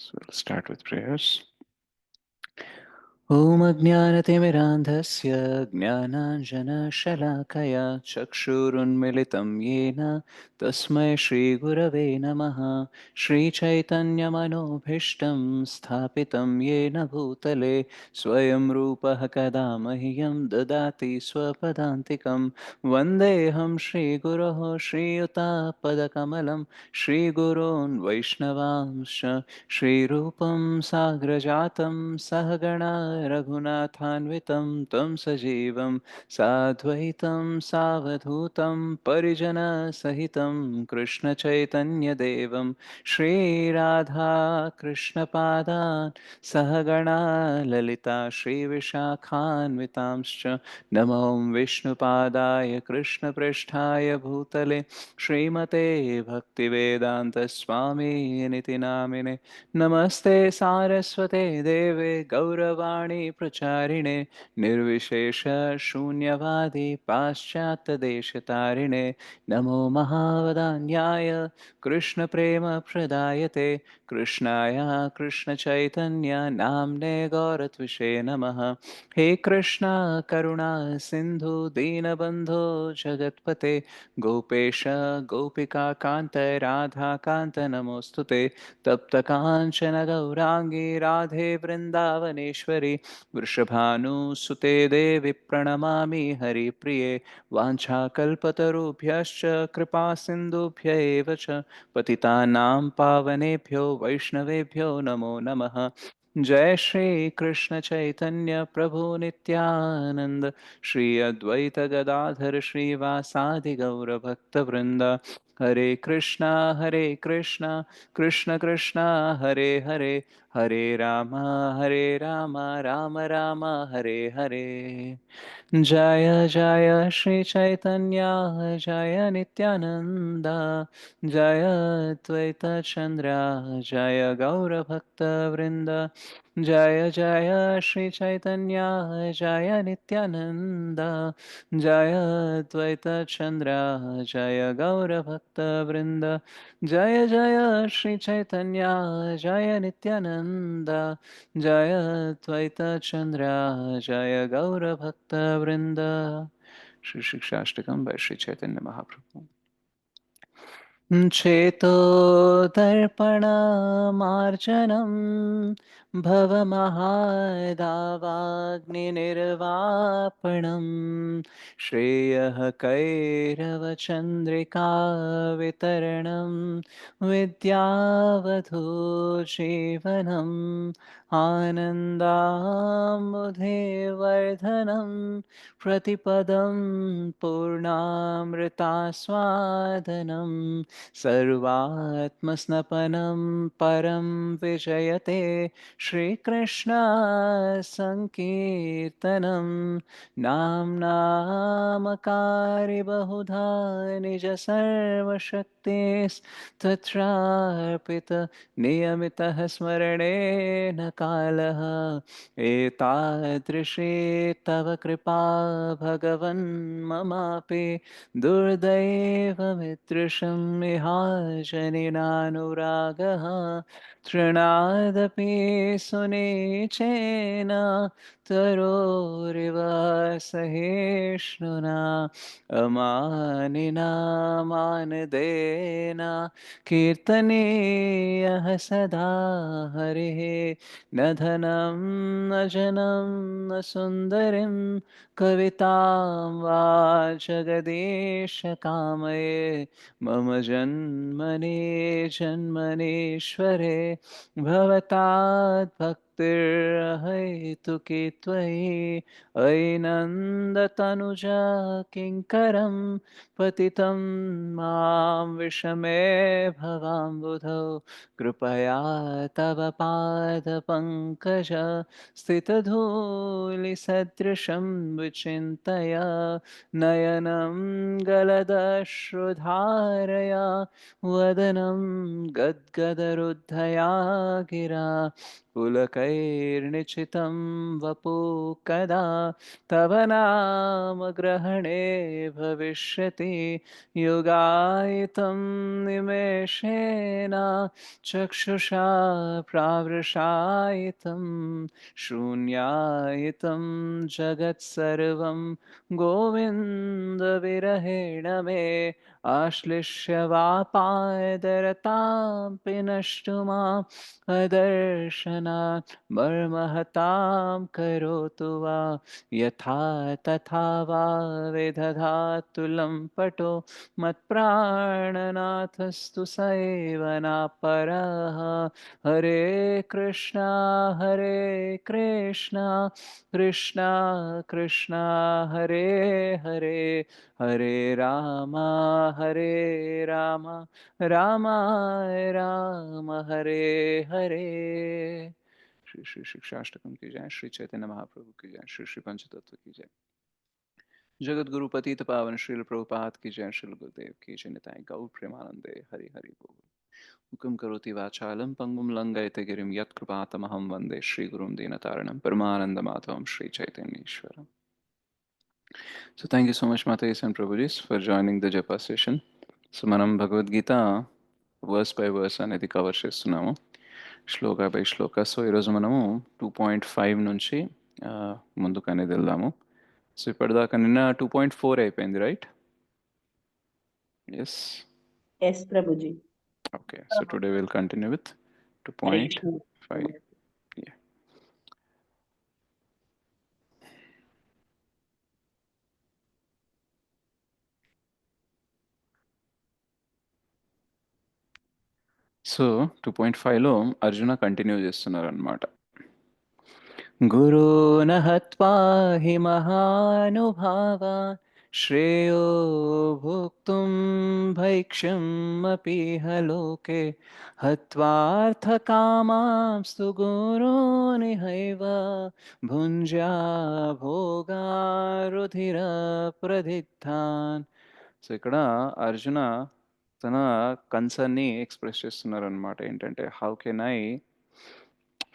So we'll start with prayers. ॐ अज्ञानतिमिरान्धस्य ज्ञानाञ्जनशलाकया चक्षुरुन्मिलितं येन तस्मै श्रीगुरवे नमः। श्रीचैतन्यमनोभीष्टं स्थापितं येन भूतले स्वयं रूपः कदा मह्यं ददाति स्वपदान्तिकं। वन्देऽहं श्रीगुरोः श्रीयुतापदकमलं श्रीगुरोन् वैष्णवांश्च श्रीरूपं साग्रजातं सहगणा रघुनाथान्वितं तं सजीवं साद्वैतं सावधूतं परिजनसहितं कृष्णचैतन्यदेवं श्रीराधाकृष्णपादान् सहगणा ललिता श्रीविशाखान्वितांश्च नमो विष्णुपादाय कृष्णपृष्ठाय भूतले श्रीमते भक्तिवेदान्तस्वामिनिति नामिने नमस्ते सारस्वते देवे गौरवाणी प्रचारिणे निर्विशेष शून्यवादी पाश्चात्यदेशतारिणे नमो महावदान्याय कृष्णप्रेमप्रदायते कृष्णाय कृष्णचैतन्य नाम्ने गौरत्विषे नमः। हे कृष्णा करुणा सिन्धु दीनबन्धो जगत्पते गोपेश गोपिकान्त राधाकान्त नमोऽस्तुते। तप्त काञ्चन गौराङ्गी राधे वृन्दावनेश्वरी वृषभानुसुते देवी प्रणमामि हरिप्रिये। वाञ्छाकल्पतरुभ्यश्च कृपासिन्धुभ्य एव च पतितानां पावनेभ्यो वैष्णवेभ्यो नमो नमः। जय श्री कृष्ण चैतन्य प्रभु नित्यानंद श्री अद्वैत गदाधर श्रीवासादि गौर भक्तवृंद। हरे कृष्णा कृष्ण कृष्ण हरे हरे हरे राम राम राम हरे हरे। जय जय श्री चैतन्य जय नित्यानंद जय द्वैत चंद्र जय गौर भक्त वृंद। जय जय श्री चैतन्य जय नित्यानंद जय द्वैत चंद्र जय गौर भक्त वृंद। जय जय श्री चैतन्य जय नित्यानंद जय द्वैत चंद्र जय गौर भक्त वृंद। श्री शिक्षाष्टकम by श्री चैतन्य महाप्रभु। चेतो दर्पणमार्जनं भवमहादावाग्निर्वापणं श्रेयः कैरवचन्द्रिका वितरणं विद्यावधूजीवनम् आनन्दाम्बुधिवर्धनं प्रतिपदं पूर्णामृतास्वादनं सर्वात्मस्नपनं परं विजयते श्रीकृष्ण सङ्कीर्तनं नाम्नामकारि बहुधा निज सर्वशक्तिस्तत्रार्पित नियमितः स्मरणेन कालः एतादृशी तव कृपा भगवन् ममापि दुर्दैवमिदृशम् इहाजनिनानुरागः तृणादपि सुनीचेन तरोरिव सहिष्णुना अमानिना मानदेन कीर्तनीयः सदा हरिः। न धनं न जनं न सुन्दरीं कवितां वा जगदीश कामये मम जन्मनि जन्मनीश्वरे भवतात् भक्तिर्हैतुकी त्वयि अयि नन्दतनुजा किङ्करं पतितं मां विषमे भवाम्बुधौ कृपया तव पादपङ्कज स्थितधूलिसदृशं विचिन्तय नयनं गलदश्रुधारया वदनं गद्गदरुद्धया गिरा पुलकैर्मुखैस्तव दुर्गैर्निचितं वपु कदा तव नाम ग्रहणे भविष्यति युगायितं निमेषेण चक्षुषा प्रावृषायितं शून्यायितं जगत्सर्वं गोविन्दविरहेण मे आश्लिष्य वापायदरतां पिनष्टु माम् अदर्शनात् मर्महतां करोतु वा यथा तथा वा विदधातु लम्पटो मत्प्राणनाथस्तु स एव नापरः हरे कृष्णा कृष्णा कृष्णा हरे हरे हरे राम रामाय राम हरे हरे। श्री श्री शिक्षाष्टकम की जय, श्री चैतन्य महाप्रभु की जय, श्री श्री पंचतत्व की जय, जगत गुरु पतित पावन श्रील प्रभुपाद की जय, श्रील गुरुदेव की जय, निताय गौर प्रेमानंदे हरि हरि बोल। मुखं करोति वाचालं पंगुं लंघयते गिरिं यत्कृपातमहं वन्दे श्रीगुरुं दीनतारिणं परमानन्दमाधवं Shri Chaitanya. So thank you so much Matais and Prabhujis for joining the Japa session. So మనం భగవద్గీత వర్స్ బై వర్స్ అనేది కవర్ చేస్తున్నాము, శ్లోక బై శ్లోక. సో ఈరోజు మనము 2.5 నుంచి ముందుకు అనేది వెళ్దాము. సో ఇప్పటిదాకా నిన్న 2.4 అయిపోయింది, right? Yes yes Prabhuji. Okay, so today will continue with Hare Krishna. 2.5. So 2.5లో అర్జున కంటిన్యూ చేస్తున్నారు అనమాట. गुरून् हत्वा हि महानुभावान् श्रेयो भोक्तुं भैक्ष्यमपीह लोके हत्वार्थकामांस्तु गुरूनिहैव भुञ्ज्या भोगारुधिरप्रदिग्धान्. సో ఇక్కడ అర్జున తన కన్సర్న్ని ఎక్స్ప్రెస్ చేస్తున్నారనమాట. ఏంటంటే how can I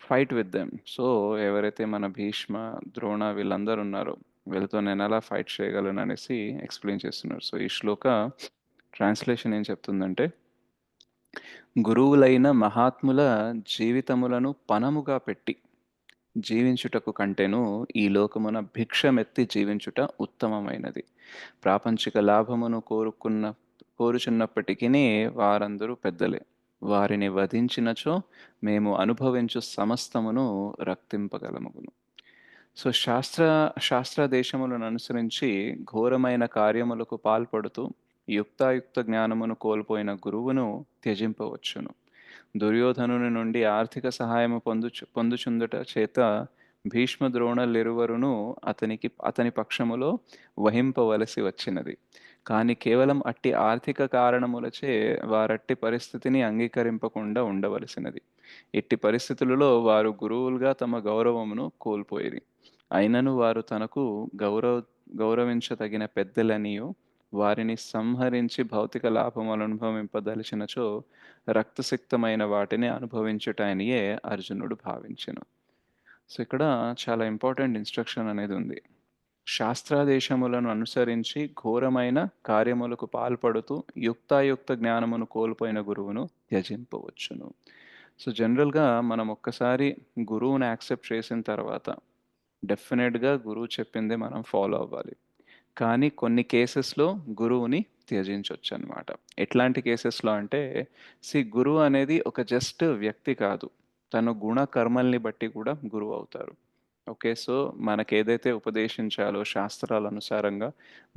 fight with them. So ఎవరైతే మన భీష్మ, ద్రోణ వీళ్ళందరూ ఉన్నారో వీళ్ళతో నేను ఎలా ఫైట్ చేయగలను అనేసి ఎక్స్ప్లెయిన్ చేస్తున్నారు. సో ఈ శ్లోక ట్రాన్స్లేషన్ ఏం చెప్తుందంటే, గురువులైన మహాత్ముల జీవితములను పణముగా పెట్టి జీవించుటకు కంటేను ఈ లోకమున భిక్షమెత్తి జీవించుట ఉత్తమమైనది. ప్రాపంచిక లాభమును కోరుచున్నప్పటికీ వారందరూ పెద్దలే. వారిని వధించినచో మేము అనుభవించు సమస్తమును రక్తింపగలమగును. సో శాస్త్రదేశములను అనుసరించి ఘోరమైన కార్యములకు పాల్పడుతూ యుక్తాయుక్త జ్ఞానమును కోల్పోయిన గురువును త్యజింపవచ్చును. దుర్యోధనుని నుండి ఆర్థిక సహాయము పొందుచుందుట చేత భీష్మ ద్రోణులిరువరును అతని పక్షములో వహింపవలసి వచ్చినది. కానీ కేవలం అట్టి ఆర్థిక కారణములచే వారట్టి పరిస్థితిని అంగీకరింపకుండా ఉండవలసినది. ఇట్టి పరిస్థితులలో వారు గురువులుగా తమ గౌరవమును కోల్పోయిరి. అయినను వారు తనకు గౌరవించదగిన పెద్దలనియు వారిని సంహరించి భౌతిక లాభములు అనుభవింపదలిచినచో రక్తసిక్తమైన వాటిని అనుభవించుటనియే అర్జునుడు భావించెను. సో ఇక్కడ చాలా ఇంపార్టెంట్ ఇన్స్ట్రక్షన్ అనేది ఉంది. శాస్త్రాదేశములను అనుసరించి ఘోరమైన కార్యములకు పాల్పడుతూ యుక్తాయుక్త జ్ఞానమును కోల్పోయిన గురువును త్యజింపవచ్చును. సో జనరల్గా మనం ఒక్కసారి గురువుని యాక్సెప్ట్ చేసిన తర్వాత డెఫినెట్గా గురువు చెప్పిందే మనం ఫాలో అవ్వాలి. కానీ కొన్ని కేసెస్లో గురువుని త్యజించవచ్చు అనమాట. ఎట్లాంటి కేసెస్లో అంటే, గురువు అనేది ఒక జస్ట్ వ్యక్తి కాదు, తన గుణ కర్మల్ని బట్టి కూడా గురువు అవుతారు. ఓకే, సో మనకి ఏదైతే ఉపదేశించాలో శాస్త్రాల అనుసారంగా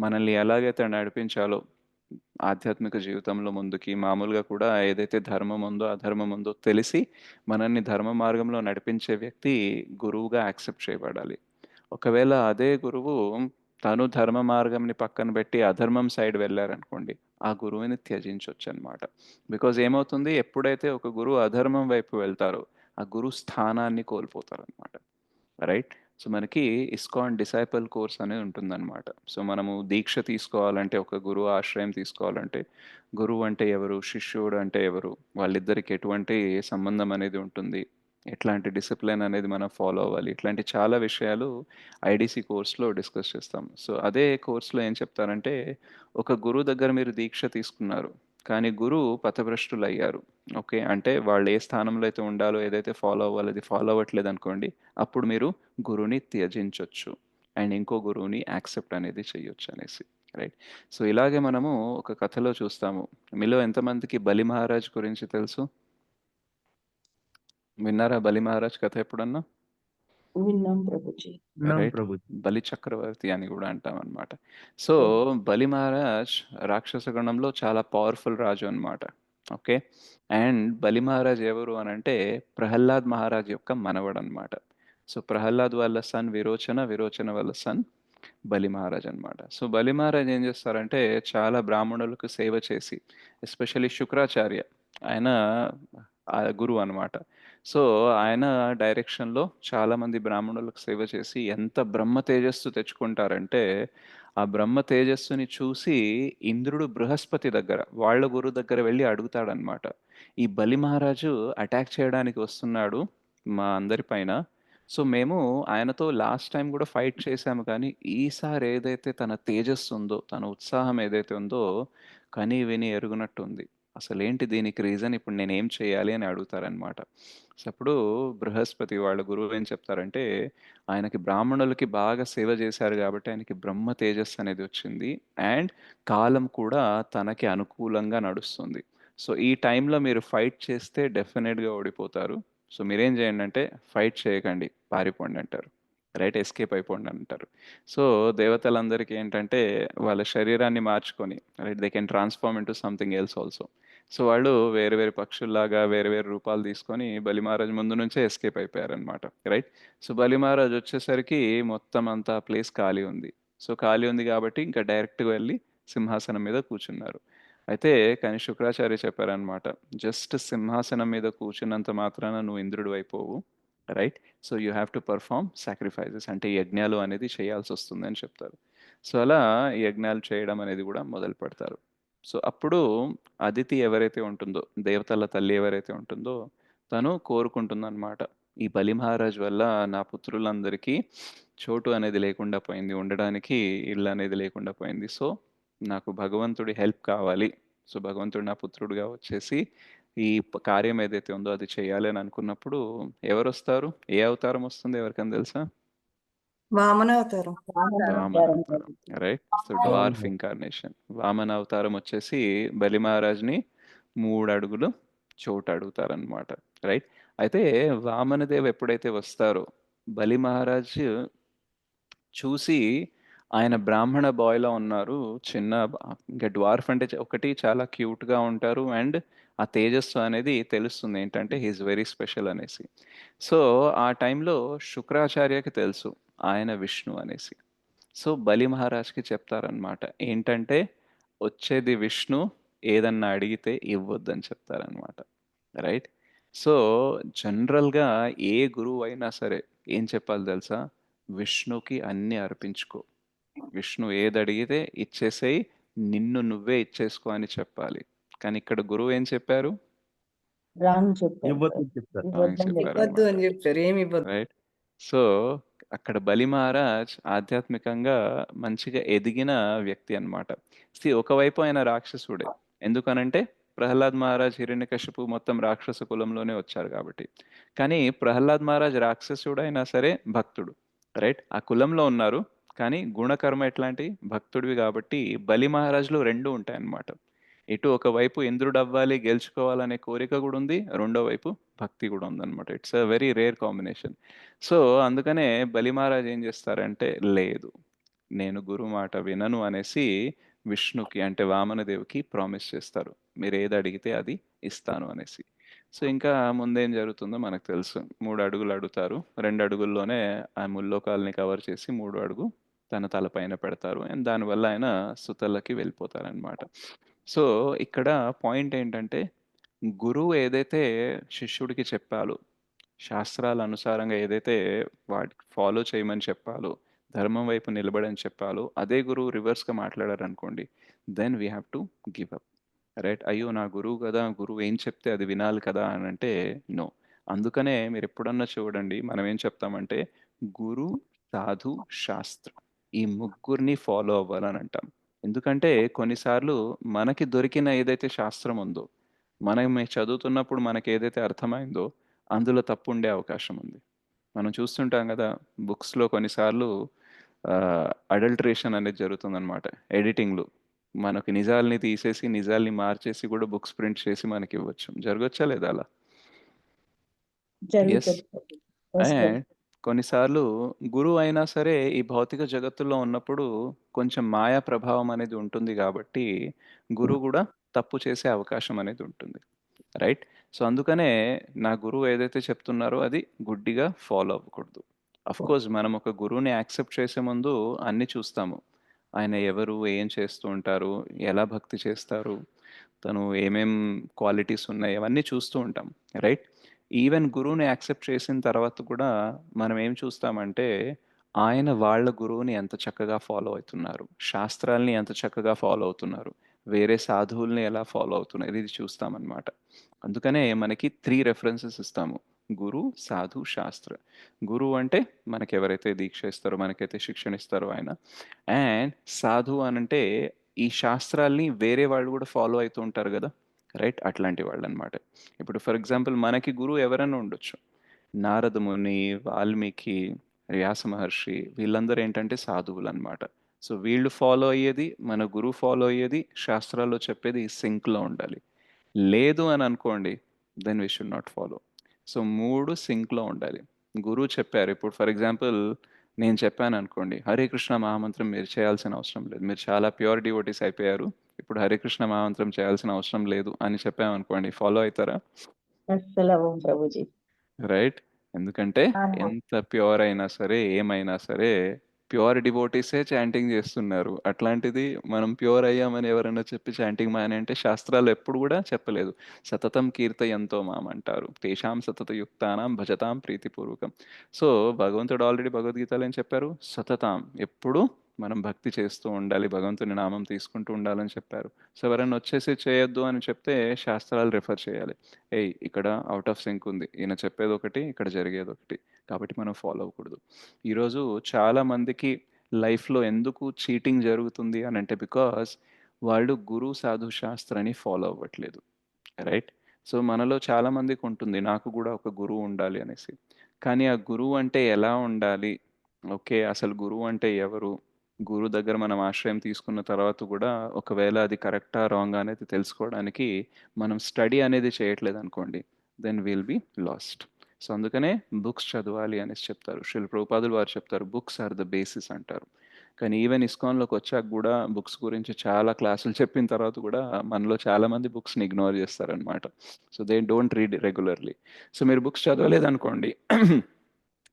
మనల్ని ఎలాగైతే నడిపించాలో ఆధ్యాత్మిక జీవితంలో ముందుకి, మామూలుగా కూడా ఏదైతే ధర్మం ఉందో అధర్మం ఉందో తెలిసి మనల్ని ధర్మ మార్గంలో నడిపించే వ్యక్తి గురువుగా యాక్సెప్ట్ చేయబడాలి. ఒకవేళ అదే గురువు తను ధర్మ మార్గంని పక్కన పెట్టి అధర్మం సైడ్ వెళ్ళారనుకోండి, ఆ గురువుని త్యజించవచ్చు అనమాట. బికాజ్ ఏమవుతుంది, ఎప్పుడైతే ఒక గురువు అధర్మం వైపు వెళ్తారో ఆ గురు స్థానాన్ని కోల్పోతారనమాట. రైట్? సో మనకి ఇస్కాన్ డిసైపుల్ కోర్స్ అనేది ఉంటుందన్నమాట. సో మనము దీక్ష తీసుకోవాలంటే, ఒక గురువు ఆశ్రయం తీసుకోవాలంటే, గురువు అంటే ఎవరు, శిష్యుడు అంటే ఎవరు, వాళ్ళిద్దరికి ఎటువంటి సంబంధం అనేది ఉంటుంది, ఎట్లాంటి డిసిప్లిన్ అనేది మనం ఫాలో అవ్వాలి, ఇట్లాంటి చాలా విషయాలు ఐడిసి కోర్స్లో డిస్కస్ చేస్తాం. సో అదే కోర్స్లో ఏం చెప్తారంటే, ఒక గురువు దగ్గర మీరు దీక్ష తీసుకున్నారు, కానీ గురువు పథభ్రష్టులు అయ్యారు. ఓకే, అంటే వాళ్ళు ఏ స్థానంలో అయితే ఉండాలో, ఏదైతే ఫాలో అవ్వాలి అది ఫాలో అవ్వట్లేదు అనుకోండి, అప్పుడు మీరు గురువుని త్యజించవచ్చు అండ్ ఇంకో గురువుని యాక్సెప్ట్ అనేది చేయొచ్చు అనేసి. రైట్. సో ఇలాగే మనము ఒక కథలో చూస్తాము. మీలో ఎంతమందికి బలి మహారాజ్ గురించి తెలుసు? విన్నారా బలి మహారాజ్ కథ ఎప్పుడన్నా? విన్నాం ప్రభుజీ. విన్నాం రైట్. ప్రభు. బలి చక్రవర్తి అని కూడా అంటాం అనమాట. సో ఓ, బలి మహారాజ్ రాక్షస గణంలో చాలా పవర్ఫుల్ రాజు అన్నమాట. ఓకే. అండ్ బలి మహారాజ్ ఎవరు అని అంటే ప్రహ్లాద్ మహారాజ్ యొక్క మనవడు అనమాట. సో ప్రహ్లాద్ వాళ్ళ సన్ విరోచన, విరోచన వాళ్ళ సన్ బలి మహారాజ్ అనమాట. సో బలి మహారాజ్ ఏం చేస్తారంటే చాలా బ్రాహ్మణులకు సేవ చేసి, ఎస్పెషల్లీ శుక్రాచార్య, ఆయన ఆ గురువు అనమాట. సో ఆయన డైరెక్షన్లో చాలా మంది బ్రాహ్మణులకు సేవ చేసి ఎంత బ్రహ్మ తేజస్సు తెచ్చుకుంటారంటే, ఆ బ్రహ్మ తేజస్సుని చూసి ఇంద్రుడు బృహస్పతి దగ్గర, వాళ్ళ గురువు దగ్గర వెళ్ళి అడుగుతాడనమాట, ఈ బలి మహారాజు అటాక్ చేయడానికి వస్తున్నాడు మా అందరి పైన. సో మేము ఆయనతో లాస్ట్ టైం కూడా ఫైట్ చేశాము, కానీ ఈసారి ఏదైతే తన తేజస్సు ఉందో, తన ఉత్సాహం ఏదైతే ఉందో, కని విని ఎరుగునట్టుంది. అసలేంటి దీనికి రీజన్, ఇప్పుడు నేనేం చేయాలి అని అడుగుతారనమాట. సో అప్పుడు బృహస్పతి వాళ్ళ గురువు ఏం చెప్తారంటే, ఆయనకి బ్రాహ్మణులకి బాగా సేవ చేశారు కాబట్టి ఆయనకి బ్రహ్మ తేజస్సు అనేది వచ్చింది అండ్ కాలం కూడా తనకి అనుకూలంగా నడుస్తుంది. సో ఈ టైంలో మీరు ఫైట్ చేస్తే డెఫినెట్గా ఓడిపోతారు. సో మీరేం చేయండి అంటే, ఫైట్ చేయకండి, పారిపోండి అంటారు. రైట్, ఎస్కేప్ అయిపోండి అంటారు. సో దేవతలందరికీ ఏంటంటే వాళ్ళ శరీరాన్ని మార్చుకొని, right, they can transform into something else also. So వాళ్ళు వేరే వేరే పక్షుల్లాగా వేరే వేరే రూపాలు తీసుకొని బలి మహారాజ్ ముందు నుంచే ఎస్కేప్ అయిపోయారనమాట. రైట్. సో బలి మహారాజ్ వచ్చేసరికి మొత్తం అంతా ప్లేస్ ఖాళీ ఉంది. సో ఖాళీ ఉంది కాబట్టి ఇంకా డైరెక్ట్గా వెళ్ళి సింహాసనం మీద కూర్చున్నారు. అయితే కానీ శుక్రాచార్య చెప్పారనమాట, జస్ట్ సింహాసనం మీద కూర్చున్నంత మాత్రాన నువ్వు ఇంద్రుడు అయిపోవు. Right. So you have to perform sacrifices, అంటే యజ్ఞాలు అనేది చేయాల్సి వస్తుంది అని చెప్తారు. సో అలా యజ్ఞాలు చేయడం అనేది కూడా మొదలు పెడతారు. సో అప్పుడు అదితి ఎవరైతే ఉంటుందో, దేవతల తల్లి ఎవరైతే ఉంటుందో, తను కోరుకుంటుందన్నమాట, ఈ బలి మహారాజ్ వల్ల నా పుత్రులందరికీ చోటు అనేది లేకుండా పోయింది, ఉండడానికి ఇల్లు అనేది లేకుండా పోయింది. సో నాకు భగవంతుడి హెల్ప్ కావాలి. సో భగవంతుడు నా పుత్రుడిగా వచ్చేసి ఈ కార్యం ఏదైతే ఉందో అది చేయాలి అని అనుకున్నప్పుడు ఎవరు వస్తారు, ఏ అవతారం వస్తుంది ఎవరికైనా తెలుసా? వామన అవతారం. వామన వామనావతారం అవతారం. Prabhuji. Right. So dwarf incarnation Vamana అవతారం వచ్చేసి బలి మహారాజ్ని 3 అడుగులు చోటు అడుగుతారనమాట. రైట్. అయితే వామనదేవ్ ఎప్పుడైతే వస్తారో, బలి మహారాజ్ చూసి ఆయన బ్రాహ్మణ బాయ్‌లా ఉన్నారు. చిన్న ఇంకా డ్వార్ఫ్ అంటే ఒకటి చాలా క్యూట్‌గా ఉంటారు అండ్ ఆ తేజస్సు అనేది తెలుస్తుంది ఏంటంటే హి ఈస్ వెరీ స్పెషల్ అనేసి. సో ఆ టైంలో శుక్రాచార్యకి తెలుసు ఆయన విష్ణు అనేసి. సో బలి మహారాజ్‌కి చెప్తారనమాట. ఏంటంటే, వచ్చేది విష్ణు, ఏదన్నా అడిగితే ఇవ్వొద్దని చెప్తారనమాట. రైట్. సో జనరల్‌గా ఏ గురువు అయినా సరే ఏం చెప్పాలి తెలుసా? విష్ణుకి అన్నీ అర్పించుకో. విష్ణు ఏదడిగితే ఇచ్చేసేయి. నిన్ను నువ్వే ఇచ్చేసుకో అని చెప్పాలి. కానీ ఇక్కడ గురువు ఏం చెప్పారు? రాంగ్ చెప్పారు ఇవ్వద్దు ప్రభు. చెప్తారు. రాంగ్ ఇవ్వద్దని ఇవ్వద్దు చెప్పారనమాట. అని చెప్తారు, ఏమి ఇవ్వద్దు. రైట్. సో అక్కడ బలి మహారాజ్ ఆధ్యాత్మికంగా మంచిగా ఎదిగిన వ్యక్తి అన్నమాట. ఒకవైపు ఆయన రాక్షసుడే. ఎందుకనంటే ప్రహ్లాద్ మహారాజ్, హిరణ్యకశిపు మొత్తం రాక్షస కులంలోనే వచ్చారు కాబట్టి. కానీ ప్రహ్లాద్ మహారాజ్ రాక్షసుడైనా సరే భక్తుడు. రైట్. ఆ కులంలో ఉన్నారు, కానీ గుణకర్మ ఎట్లాంటి భక్తుడివి కాబట్టి బలి మహారాజ్లో 2 ఉంటాయన్నమాట. ఇటు ఒకవైపు ఇంద్రుడు అవ్వాలి, గెలుచుకోవాలనే కోరిక కూడా ఉంది, రెండో వైపు భక్తి కూడా ఉందన్నమాట. It's a very rare combination. So అందుకనే బలి మహారాజ్ ఏం చేస్తారంటే, లేదు నేను గురువు మాట వినను అనేసి విష్ణుకి అంటే వామనదేవికి ప్రామిస్ చేస్తారు, మీరు ఏది అడిగితే అది ఇస్తాను అనేసి. సో ఇంకా ముందేం జరుగుతుందో మనకు తెలుసు. 3 అడుగులు అడుగుతారు, 2 అడుగుల్లోనే ఆ ముల్లోకాలని కవర్ చేసి 3 అడుగు తన తలపైన పెడతారు అండ్ దానివల్ల ఆయన సుతలకి వెళ్ళిపోతారనమాట. సో ఇక్కడ పాయింట్ ఏంటంటే, గురువు ఏదైతే శిష్యుడికి చెప్పాలో, శాస్త్రాల అనుసారంగా ఏదైతే వాటికి ఫాలో చేయమని చెప్పాలో, ధర్మం వైపు నిలబడని చెప్పాలో, అదే గురువు రివర్స్గా మాట్లాడారనుకోండి, then we have to give up. Right. అయ్యో నా గురువు కదా, గురువు ఏం చెప్తే అది వినాలి కదా అని అంటే నో. అందుకనే మీరు ఎప్పుడన్నా చూడండి మనం ఏం చెప్తామంటే గురు, సాధు, శాస్త్ర ఈ ముగ్గురిని ఫాలో అవ్వాలని అంటాం. ఎందుకంటే కొన్నిసార్లు మనకి దొరికిన ఏదైతే శాస్త్రం ఉందో, మనం చదువుతున్నప్పుడు మనకి ఏదైతే అర్థమైందో అందులో తప్పు ఉండే అవకాశం ఉంది. మనం చూస్తుంటాం కదా బుక్స్‌లో కొన్నిసార్లు అడల్టరేషన్ అనేది జరుగుతుందనమాట. ఎడిటింగ్‌లు. మనకి నిజాల్ని తీసేసి, నిజాల్ని మార్చేసి కూడా బుక్స్ ప్రింట్ చేసి మనకివ్వచ్చు. జరగొచ్చా లేదా అలా? యెస్. జరుగుతుంది ప్రభుజీ. వస్తుంది. అండ్ కొన్నిసార్లు గురువు అయినా సరే ఈ భౌతిక జగత్తులో ఉన్నప్పుడు కొంచెం మాయా ప్రభావం అనేది ఉంటుంది కాబట్టి గురువు కూడా తప్పు చేసే అవకాశం అనేది ఉంటుంది. రైట్? సో అందుకనే నా గురువు ఏదైతే చెప్తున్నారో అది గుడ్డిగా ఫాలో అవ్వకూడదు. కోర్స్ మనం ఒక గురువుని యాక్సెప్ట్ చేసే ముందు అన్నీ చూస్తాము. ఆయన ఎవరు? ఏం చేస్తూ ఉంటారు? ఎలా భక్తి చేస్తారు? తను ఏమేం క్వాలిటీస్ ఉన్నాయి? అవన్నీ చూస్తూ ఉంటాం. రైట్? ఈవెన్ గురువుని యాక్సెప్ట్ చేసిన తర్వాత కూడా మనం ఏం చూస్తామంటే ఆయన వాళ్ళ గురువుని ఎంత చక్కగా ఫాలో అవుతున్నారు. శాస్త్రాల్ని ఎంత చక్కగా ఫాలో అవుతున్నారు. వేరే సాధువుల్ని ఎలా ఫాలో అవుతున్నారు. ఇది చూస్తామన్నమాట. అందుకనే మనకి 3 రెఫరెన్సెస్ ఇస్తాము. గురు, సాధు, శాస్త్ర. గురువు అంటే మనకెవరైతే దీక్ష ఇస్తారో, మనకైతే శిక్షణ ఇస్తారో ఆయన. అండ్ సాధువు అనంటే ఈ శాస్త్రాల్ని వేరే వాళ్ళు కూడా ఫాలో అయితూ ఉంటారు గదా! రైట్? అట్లాంటి వాళ్ళనమాట. ఇప్పుడు ఫర్ ఎగ్జాంపుల్ మనకి గురువు ఎవరైనా ఉండొచ్చు. నారద ముని, వాల్మీకి, వ్యాస మహర్షి వీళ్ళందరూ ఏంటంటే సాధువులనమాట. సో వీళ్ళు ఫాలో అయ్యేది, మన గురువు ఫాలో అయ్యేది, శాస్త్రాల్లో చెప్పేది సింక్‌లో ఉండాలి. లేదు అని అనుకోండి, then we should not follow. So 3 సింక్‌లో ఉండాలి. గురువు చెప్పారు. ఇప్పుడు ఫర్ ఎగ్జాంపుల్ నేను చెప్పాననుకోండి, హరే కృష్ణ మహామంత్రం మీరు చేయాల్సిన అవసరం లేదు. మీరు చాలా ప్యూర్ డివోటీస్ అయిపోయారు. ఇప్పుడు హరే కృష్ణ మహామంత్రం చేయాల్సిన అవసరం లేదు అని చెప్పామనుకోండి, ఫాలో అయితారా? అస్సలు అవ్వం ప్రభుజీ. రైట్? ఎందుకంటే అవును. ఎంత ప్యూర్ అయినా సరే, ఏమైనా సరే ప్యూర్ డివోటీసే చాంటింగ్ చేస్తున్నారు. అట్లాంటిది మనం ప్యూర్ అయ్యామని ఎవరైనా చెప్పి చాంటింగ్ మానేయంటే శాస్త్రాలు ఎప్పుడు కూడా చెప్పలేదు. సతతం కీర్తయంతో మాం అంటారు. తేషాం సతత యుక్తానాం భజతాం ప్రీతిపూర్వకం. సో భగవంతుడు ఆల్రెడీ భగవద్గీతలో ఏం చెప్పారు? సతతం ఎప్పుడు మనం భక్తి చేస్తూ ఉండాలి. భగవంతుని నామం తీసుకుంటూ ఉండాలని చెప్పారు. సో ఎవరైనా వచ్చేసి చేయొద్దు అని చెప్తే శాస్త్రాలు రిఫర్ చేయాలి. ఏయ్! ఇక్కడ ఔట్ ఆఫ్ సింక్ ఉంది. ఈయన చెప్పేదొకటి, ఇక్కడ జరిగేదొకటి. కాబట్టి మనం ఫాలో అవ్వకూడదు. ఈరోజు చాలా మందికి లైఫ్‌లో ఎందుకు చీటింగ్ జరుగుతుంది అనంటే బికాజ్ వాళ్ళు గురు, సాధు, శాస్త్రాన్ని ఫాలో అవ్వట్లేదు. రైట్? సో మనలో చాలా మందికుంటుంది. నాకు గూడా ఒక గురువు ఉండాలి అనేసి. కానీ ఆ గురువు అంటే ఎలా ఉండాలి? ఓకే. అసలు గురువు అంటే ఎవరు? గురువు దగ్గర మనం ఆశ్రయం తీసుకున్న తర్వాత గూడా ఒకవేళ అది కరెక్టా? రాంగా? అనేది తెలుసుకోవడానికి మనం స్టడీ అనేది చేయట్లేదనుకోండి, then will be lost. So అందుకనే బుక్స్ చదవాలి అనేసి చెప్తారు. శ్రీల ప్రభుపాదులు వారు చెప్తారు. బుక్స్ ఆర్ ద బేసిస్ అంటారు. కానీ ఈవెన్ ఇస్కాన్‌లోకొచ్చాక గూడా బుక్స్ గురించి చాలా క్లాసులు చెప్పిన తర్వాత గూడా మనలో చాలామంది బుక్స్‌ని ఇగ్నోర్ చేస్తారనమాట. So they don't read regularly. So మీరు బుక్స్ చదవలేదనుకోండి,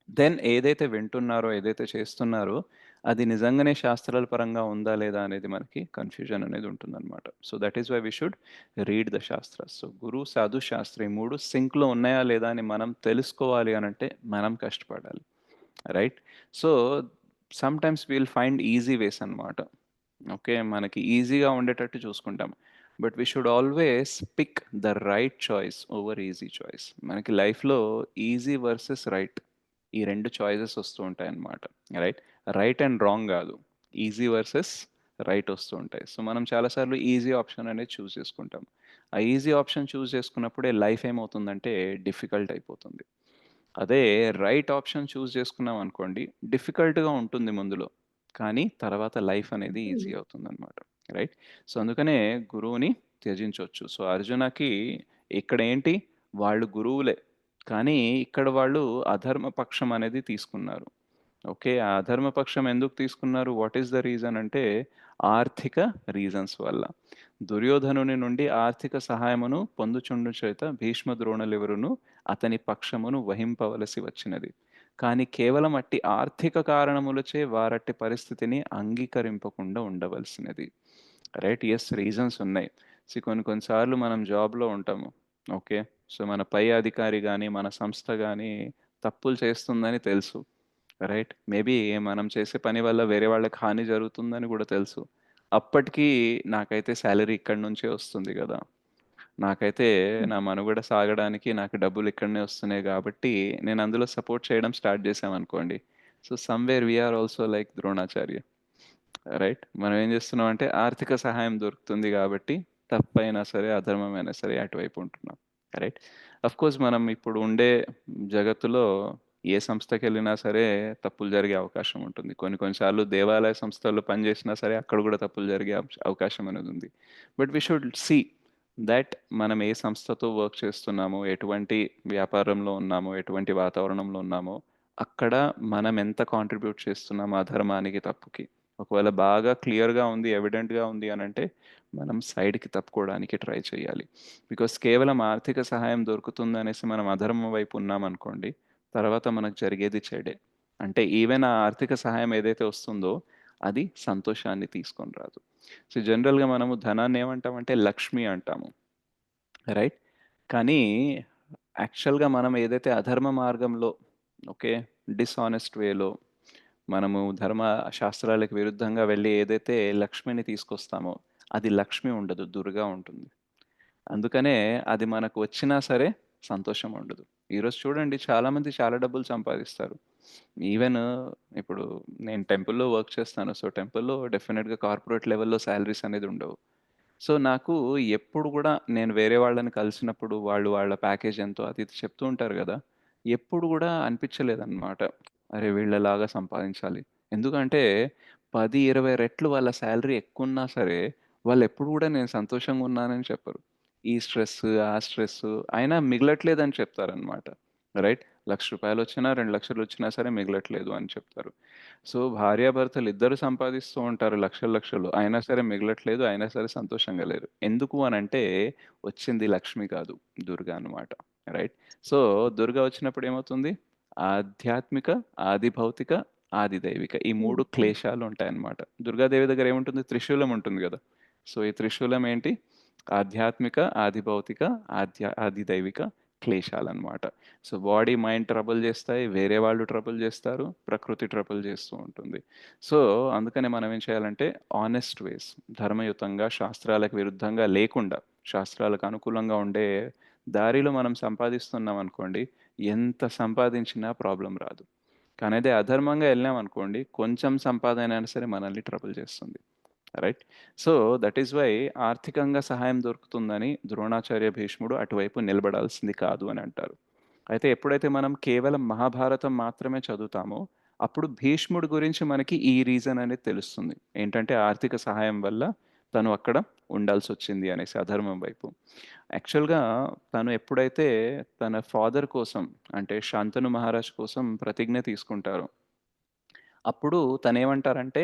దెన్ ఏదైతే వింటున్నారో, ఏదైతే చేస్తున్నారో అది నిజంగానే శాస్త్రాల పరంగా ఉందా? లేదా? అనేది మనకి కన్‌ఫ్యూజన్ అనేది ఉంటుందనమాట. So that is why we should read the shastras. So guru, sadhu, shastra ఈ 3 సింక్‌లో ఉన్నాయా? లేదా? అని మనం తెలుసుకోవాలి అనంటే మనం కష్టపడాలి. Right? So sometimes will find easy ways అన్నమాట. ఓకే. మనకి ఈజీగా ఉండేటట్టు చూసుకుంటాం. But we should always pick the right choice over easy choice. మనకి లైఫ్‌లో ఈజీ వర్సెస్ రైట్ ఈ 2 చాయిసెస్ వస్తూ ఉంటాయన్నమాట. రైట్? రైట్ అండ్ రాంగ్ గాదు. ఈజీ వర్సెస్ రైట్ వస్తూ ఉంటాయి. సో మనం చాలా సార్లు ఈజీ ఆప్షన్ అనేది చూజ్ చేసుకుంటాం. ఆ ఈజీ ఆప్షన్ చూజ్ చేసుకున్నప్పుడే లైఫ్ ఏమవుతుందంటే డిఫికల్ట్ అయిపోతుంది. అదే రైట్ ఆప్షన్ చూజ్ చేసుకున్నాం అనుకోండి, డిఫికల్ట్‌గా ఉంటుంది ముందులో. కానీ తర్వాత లైఫ్ అనేది ఈజీ అవుతుందనమాట. రైట్? సో అందుకనే గురువుని త్యజించొచ్చు. సో అర్జునకి ఇక్కడ ఏంటి? వాళ్ళు గురువులే. కానీ ఇక్కడ వాళ్ళు అధర్మ పక్షం అనేది తీసుకున్నారు. ఓకే. ఆ అధర్మ పక్షం ఎందుకు తీసుకున్నారు? వాట్ ఈస్ ద రీజన్ అంటే ఆర్థిక రీజన్స్ వల్ల. దుర్యోధనుని నుండి ఆర్థిక సహాయమును పొందుచుండు చేత భీష్మ ద్రోణులెవరును అతని పక్షమును వహింపవలసి వచ్చినది. కానీ కేవలం అట్టి ఆర్థిక కారణములచే వారట్టి పరిస్థితిని అంగీకరింపకుండా ఉండవలసినది. రైట్? యెస్ రీజన్స్ ఉన్నాయి. కొన్ని కొన్ని సార్లు మనం జాబ్‌లో ఉంటాము. ఓకే. సో మన పై అధికారి గాని, మన సంస్థ గాని తప్పులు చేస్తుందని తెలుసు. రైట్? మేబీ మనం చేసే పని వల్ల వేరే వాళ్ళకి హాని జరుగుతుందని గూడా తెలుసు. అప్పటికి నాకైతే సాలరీ ఇక్కడి నుంచే వస్తుంది గదా! నాకైతే నా మనుగడ సాగడానికి నాకు డబ్బులు ఇక్కడనే వస్తున్నాయి కాబట్టి నేను అందులో సపోర్ట్ చేయడం స్టార్ట్ చేశామనుకోండి. So somewhere we are also like Dronacharya. Right? మనం ఏం చేస్తున్నాం అంటే ఆర్థిక సహాయం దొరుకుతుంది కాబట్టి తప్పైనా సరే, అధర్మమైనా సరే అటువైపు ఉంటున్నాం. రైట్? ఆఫ్‌కోర్స్ మనం ఇప్పుడు ఉండే జగత్తులో ఏ సంస్థకెళ్ళినా సరే తప్పులు జరిగే అవకాశం ఉంటుంది. కొన్ని కొన్ని సార్లు దేవాలయ సంస్థల్లో పనిచేసినా సరే అక్కడ కూడా తప్పులు జరిగే అవకాశం అనేది ఉంది. But we should see that మనం ఏ సంస్థతో వర్క్ చేస్తున్నామో, ఎటువంటి వ్యాపారంలో ఉన్నామో, ఎటువంటి వాతావరణంలో ఉన్నామో, అక్కడ మనం ఎంత కాంట్రిబ్యూట్ చేస్తున్నామో అధర్మానికి, తప్పుకి. ఒకవేళ బాగా క్లియర్‌గా ఉంది, ఎవిడెంట్‌గా ఉంది అనంటే మనం సైడ్‌కి తప్పుకోవడానికి ట్రై చేయాలి. బికాజ్ కేవలం ఆర్థిక సహాయం దొరుకుతుందనేసి మనం అధర్మం వైపు ఉన్నామనుకోండి, తర్వాత మనకు జరిగేది చెడే. అంటే ఈవెన్ ఆ ఆర్థిక సహాయం ఏదైతే వస్తుందో అది సంతోషాన్ని తీసుకొని రాదు. సో జనరల్‌గా మనము ధనాన్ని ఏమంటామంటే లక్ష్మి అంటాము. రైట్? కానీ యాక్చువల్‌గా మనం ఏదైతే అధర్మ మార్గంలో ఓకే. డిస్‌హానెస్ట్ వేలో మనము ధర్మ శాస్త్రాలకు విరుద్ధంగా వెళ్ళి ఏదైతే లక్ష్మిని తీసుకొస్తామో అది లక్ష్మి ఉండదు. దుర్గా ఉంటుంది. అందుకనే అది మనకు వచ్చినా సరే సంతోషం ఉండదు. ఈరోజు చూడండి చాలామంది చాలా డబ్బులు సంపాదిస్తారు. ఈవెన్ ఇప్పుడు నేను టెంపుల్‌లో వర్క్ చేస్తాను. సో, టెంపుల్‌లో డెఫినిట్‌గా కార్పొరేట్ లెవెల్‌లో సాలరీస్ అనేది ఉండవు. సో, నాకు ఎప్పుడు గూడా నేను వేరే వాళ్ళని కలిసినప్పుడు వాళ్ళు వాళ్ళ ప్యాకేజ్ ఎంతో అది ఇది చెప్తూ ఉంటారు గదా! ఎప్పుడు గూడా అనిపించలేదన్నమాట. అరే! వీళ్ళలాగా సంపాదించాలి. ఎందుకంటే 10, 20 రెట్లు వాళ్ళ సాలరీ ఎక్కువున్నా సరే వాళ్ళెప్పుడు గూడా నేను సంతోషంగా ఉన్నానని చెప్పరు. ఈ స్ట్రెస్, ఆ స్ట్రెస్ అయినా మిగలట్లేదని చెప్తారనమాట. రైట్? రూ. 1,00,000 వచ్చినా, 2,00,000 వచ్చినా సరే మిగలట్లేదు అని చెప్తారు. సో, భార్యాభర్తలు ఇద్దరు సంపాదిస్తూ ఉంటారు లక్షలు, లక్షలు. అయినా సరే మిగలట్లేదు. అయినా సరే సంతోషంగా లేరు. ఎందుకు అనంటే వచ్చింది లక్ష్మి కాదు, దుర్గా అన్నమాట. రైట్? సో, దుర్గా వచ్చినప్పుడు ఏమవుతుంది? ఆధ్యాత్మిక, ఆది భౌతిక, ఆది దైవిక ఈ 3 క్లేశాలు ఉంటాయన్నమాట. దుర్గాదేవి దగ్గర ఏముంటుంది? త్రిశూలం ఉంటుంది గదా! సో, ఈ త్రిశూలం ఏంటి? ఆధ్యాత్మిక, ఆది భౌతిక, ఆది దైవిక క్లేశాలన్నమాట. సో, బాడీ, మైండ్ ట్రబుల్ చేస్తాయి. వేరే వాళ్ళు ట్రబుల్ చేస్తారు. ప్రకృతి ట్రబుల్ చేస్తూ ఉంటుంది. సో, అందుకనే మనం ఏం చేయాలంటే హానెస్ట్ వేస్ ధర్మయుతంగా, శాస్త్రాలకు విరుద్ధంగా లేకుండా, శాస్త్రాలకు అనుకూలంగా ఉండే దారిలో మనం సంపాదిస్తున్నామనుకోండి, ఎంత సంపాదించినా ప్రాబ్లమ్ రాదు. కానీ అదే అధర్మంగా ఎళ్ళామనుకోండి, కొంచెం సంపాదన అయినా సరే మనల్ని ట్రబుల్ చేస్తుంది. Right? So, that is why ఆర్థికంగా సహాయం దొరుకుతుందని ద్రోణాచార్య, భీష్ముడు అటువైపు నిలబడాల్సింది కాదు అని అంటారు. అయితే ఎప్పుడైతే మనం కేవలం మహాభారతం మాత్రమే చదువుతామో, అప్పుడు భీష్ముడి గురించి మనకి ఈ రీజన్ అనేది తెలుస్తుంది. ఏంటంటే ఆర్థిక సహాయం వల్ల తను అక్కడ ఉండాల్సొచ్చింది అనేసి అధర్మం వైపు. యాక్చువల్‌గా తను ఎప్పుడైతే తన ఫాదర్ కోసం అంటే శాంతను మహారాజ్ కోసం ప్రతిజ్ఞ తీసుకుంటారో, అప్పుడు తనేమంటారంటే,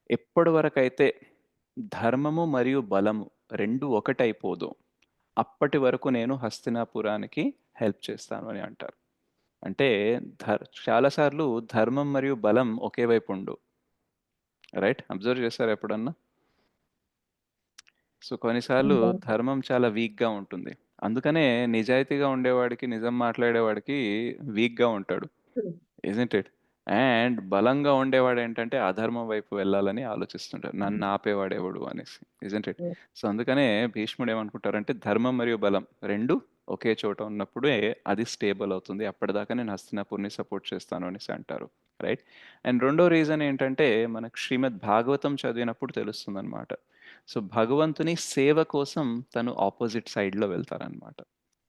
ఎప్పటి వరకైతే ధర్మము మరియు బలము 2 ఒకటైపోదో, అప్పటి వరకు నేను హస్తినాపురానికి హెల్ప్ చేస్తాను అని అంటారు. అంటే చాలా సార్లు ధర్మం మరియు బలం ఒకే వైపు ఉండవు. రైట్? అబ్జర్వ్ చేసారా ఎప్పుడన్నా? సో, కొన్నిసార్లు ఉంటాయి. ధర్మం చాలా వీక్‌గా ఉంటుంది. అందుకనే నిజాయితీగా ఉండేవాడికి, నిజం మాట్లాడేవాడికి వీక్‌గా ఉంటాడు. Isn't it? అండ్ బలంగా ఉండేవాడేంటంటే అధర్మం వైపు వెళ్ళాలని ఆలోచిస్తుంటాడు. నన్ను ఆపేవాడెవడు అనేసి. Isn't it? సో, అందుకనే భీష్ముడు ఏమనుకుంటారంటే ధర్మం మరియు బలం 2 ఒకే చోట ఉన్నప్పుడే అది స్టేబుల్ అవుతుంది. అప్పటిదాకా నేను హస్తినాపుర్‌ని సపోర్ట్ చేస్తాను అనేసి అంటారు. రైట్? అండ్ రెండో రీజన్ ఏంటంటే మనకు శ్రీమద్ భాగవతం చదివినప్పుడు తెలుస్తుందనమాట. సో, భగవంతుని సేవ కోసం తను ఆపోజిట్ సైడ్‌లో వెళ్తారనమాట.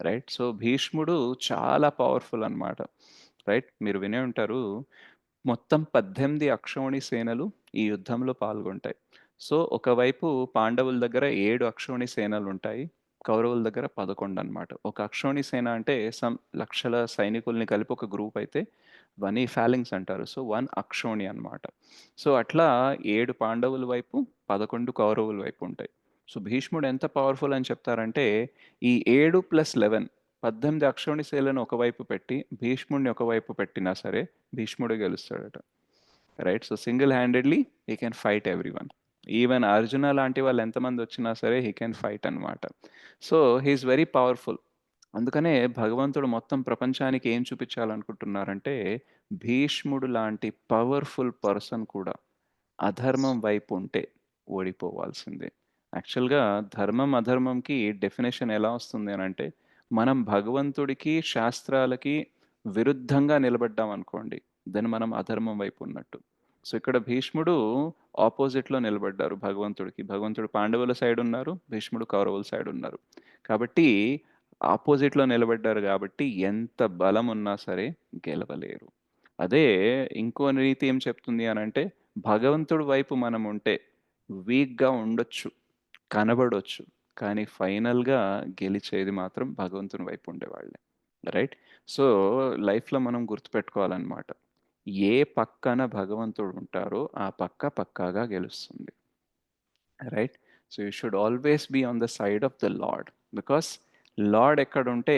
రైట్? సో, భీష్ముడు చాలా పవర్‌ఫుల్ అనమాట. రైట్? మీరు వినే ఉంటారు. మొత్తం 18 అక్షౌహిణి సేనలు ఈ యుద్ధంలో పాల్గొంటాయి. సో, ఒకవైపు పాండవుల దగ్గర 7 అక్షౌహిణి సేనలుంటాయి. కౌరవుల దగ్గర 11 అన్నమాట. ఒక అక్షౌహిణి సేన అంటే లక్షల సైనికుల్ని కలిపి ఒక గ్రూప్ అయితే, వని ఫాలింగ్స్ అంటారు. సో, 1 అక్షౌహిణి అన్నమాట. సో, అట్లా 7 పాండవుల వైపు, 11 కౌరవుల వైపు ఉంటాయి. సో, భీష్ముడు ఎంత పవర్‌ఫుల్ అని చెప్తారంటే, ఈ 7+11 18 అక్షౌహిణి సేనలను ఒకవైపు పెట్టి, భీష్ముడిని ఒకవైపు పెట్టినా సరే, భీష్ముడే గెలుస్తాడట. Right? So, single handedly he can fight everyone. Even Arjuna లాంటి వాళ్ళు ఎంతమంది వచ్చినా సరే హి కెన్ ఫైట్ అన్నమాట. So, he is very powerful. అందుకనే భగవంతుడు మొత్తం ప్రపంచానికి ఏం చూపించాలనుకుంటున్నారంటే, భీష్ముడు లాంటి పవర్‌ఫుల్ పర్సన్ కూడా అధర్మం వైపు ఉంటే ఓడిపోవాల్సిందే యాక్చువల్‌గా ధర్మం, అధర్మంకి డెఫినిషన్ ఎలా వస్తుంది అనంటే, మనం భగవంతుడికి, శాస్త్రాలకి విరుద్ధంగా నిలబడ్డామనుకోండి, దెన్ మనం అధర్మం వైపు ఉన్నట్టు. సో, ఇక్కడ భీష్ముడు ఆపోజిట్‌లో నిలబడ్డారు భగవంతుడికి. భగవంతుడు పాండవుల సైడ్ ఉన్నారు, భీష్ముడు కౌరవుల సైడ్ ఉన్నారు. కాబట్టి ఆపోజిట్‌లో నిలబడ్డారు గాబట్టి, ఎంత బలమున్నా సరే గెలవలేరు. అదే ఇంకో రీతి ఏం చెప్తుంది అనంటే, భగవంతుడి వైపు మనముంటే వీక్‌గా ఉండొచ్చు, కనబడొచ్చు. కానీ ఫైనల్‌గా గెలిచేది మాత్రం భగవంతుని వైపు ఉండేవాళ్ళే. రైట్? సో, లైఫ్‌లో మనం గుర్తుపెట్టుకోవాలనమాట. ఏ పక్కన భగవంతుడుంటారో, ఆ పక్క పక్కాగా గెలుస్తుంది. Right? So, you should always be on the side of the lord. Because lord ఎక్కడుంటే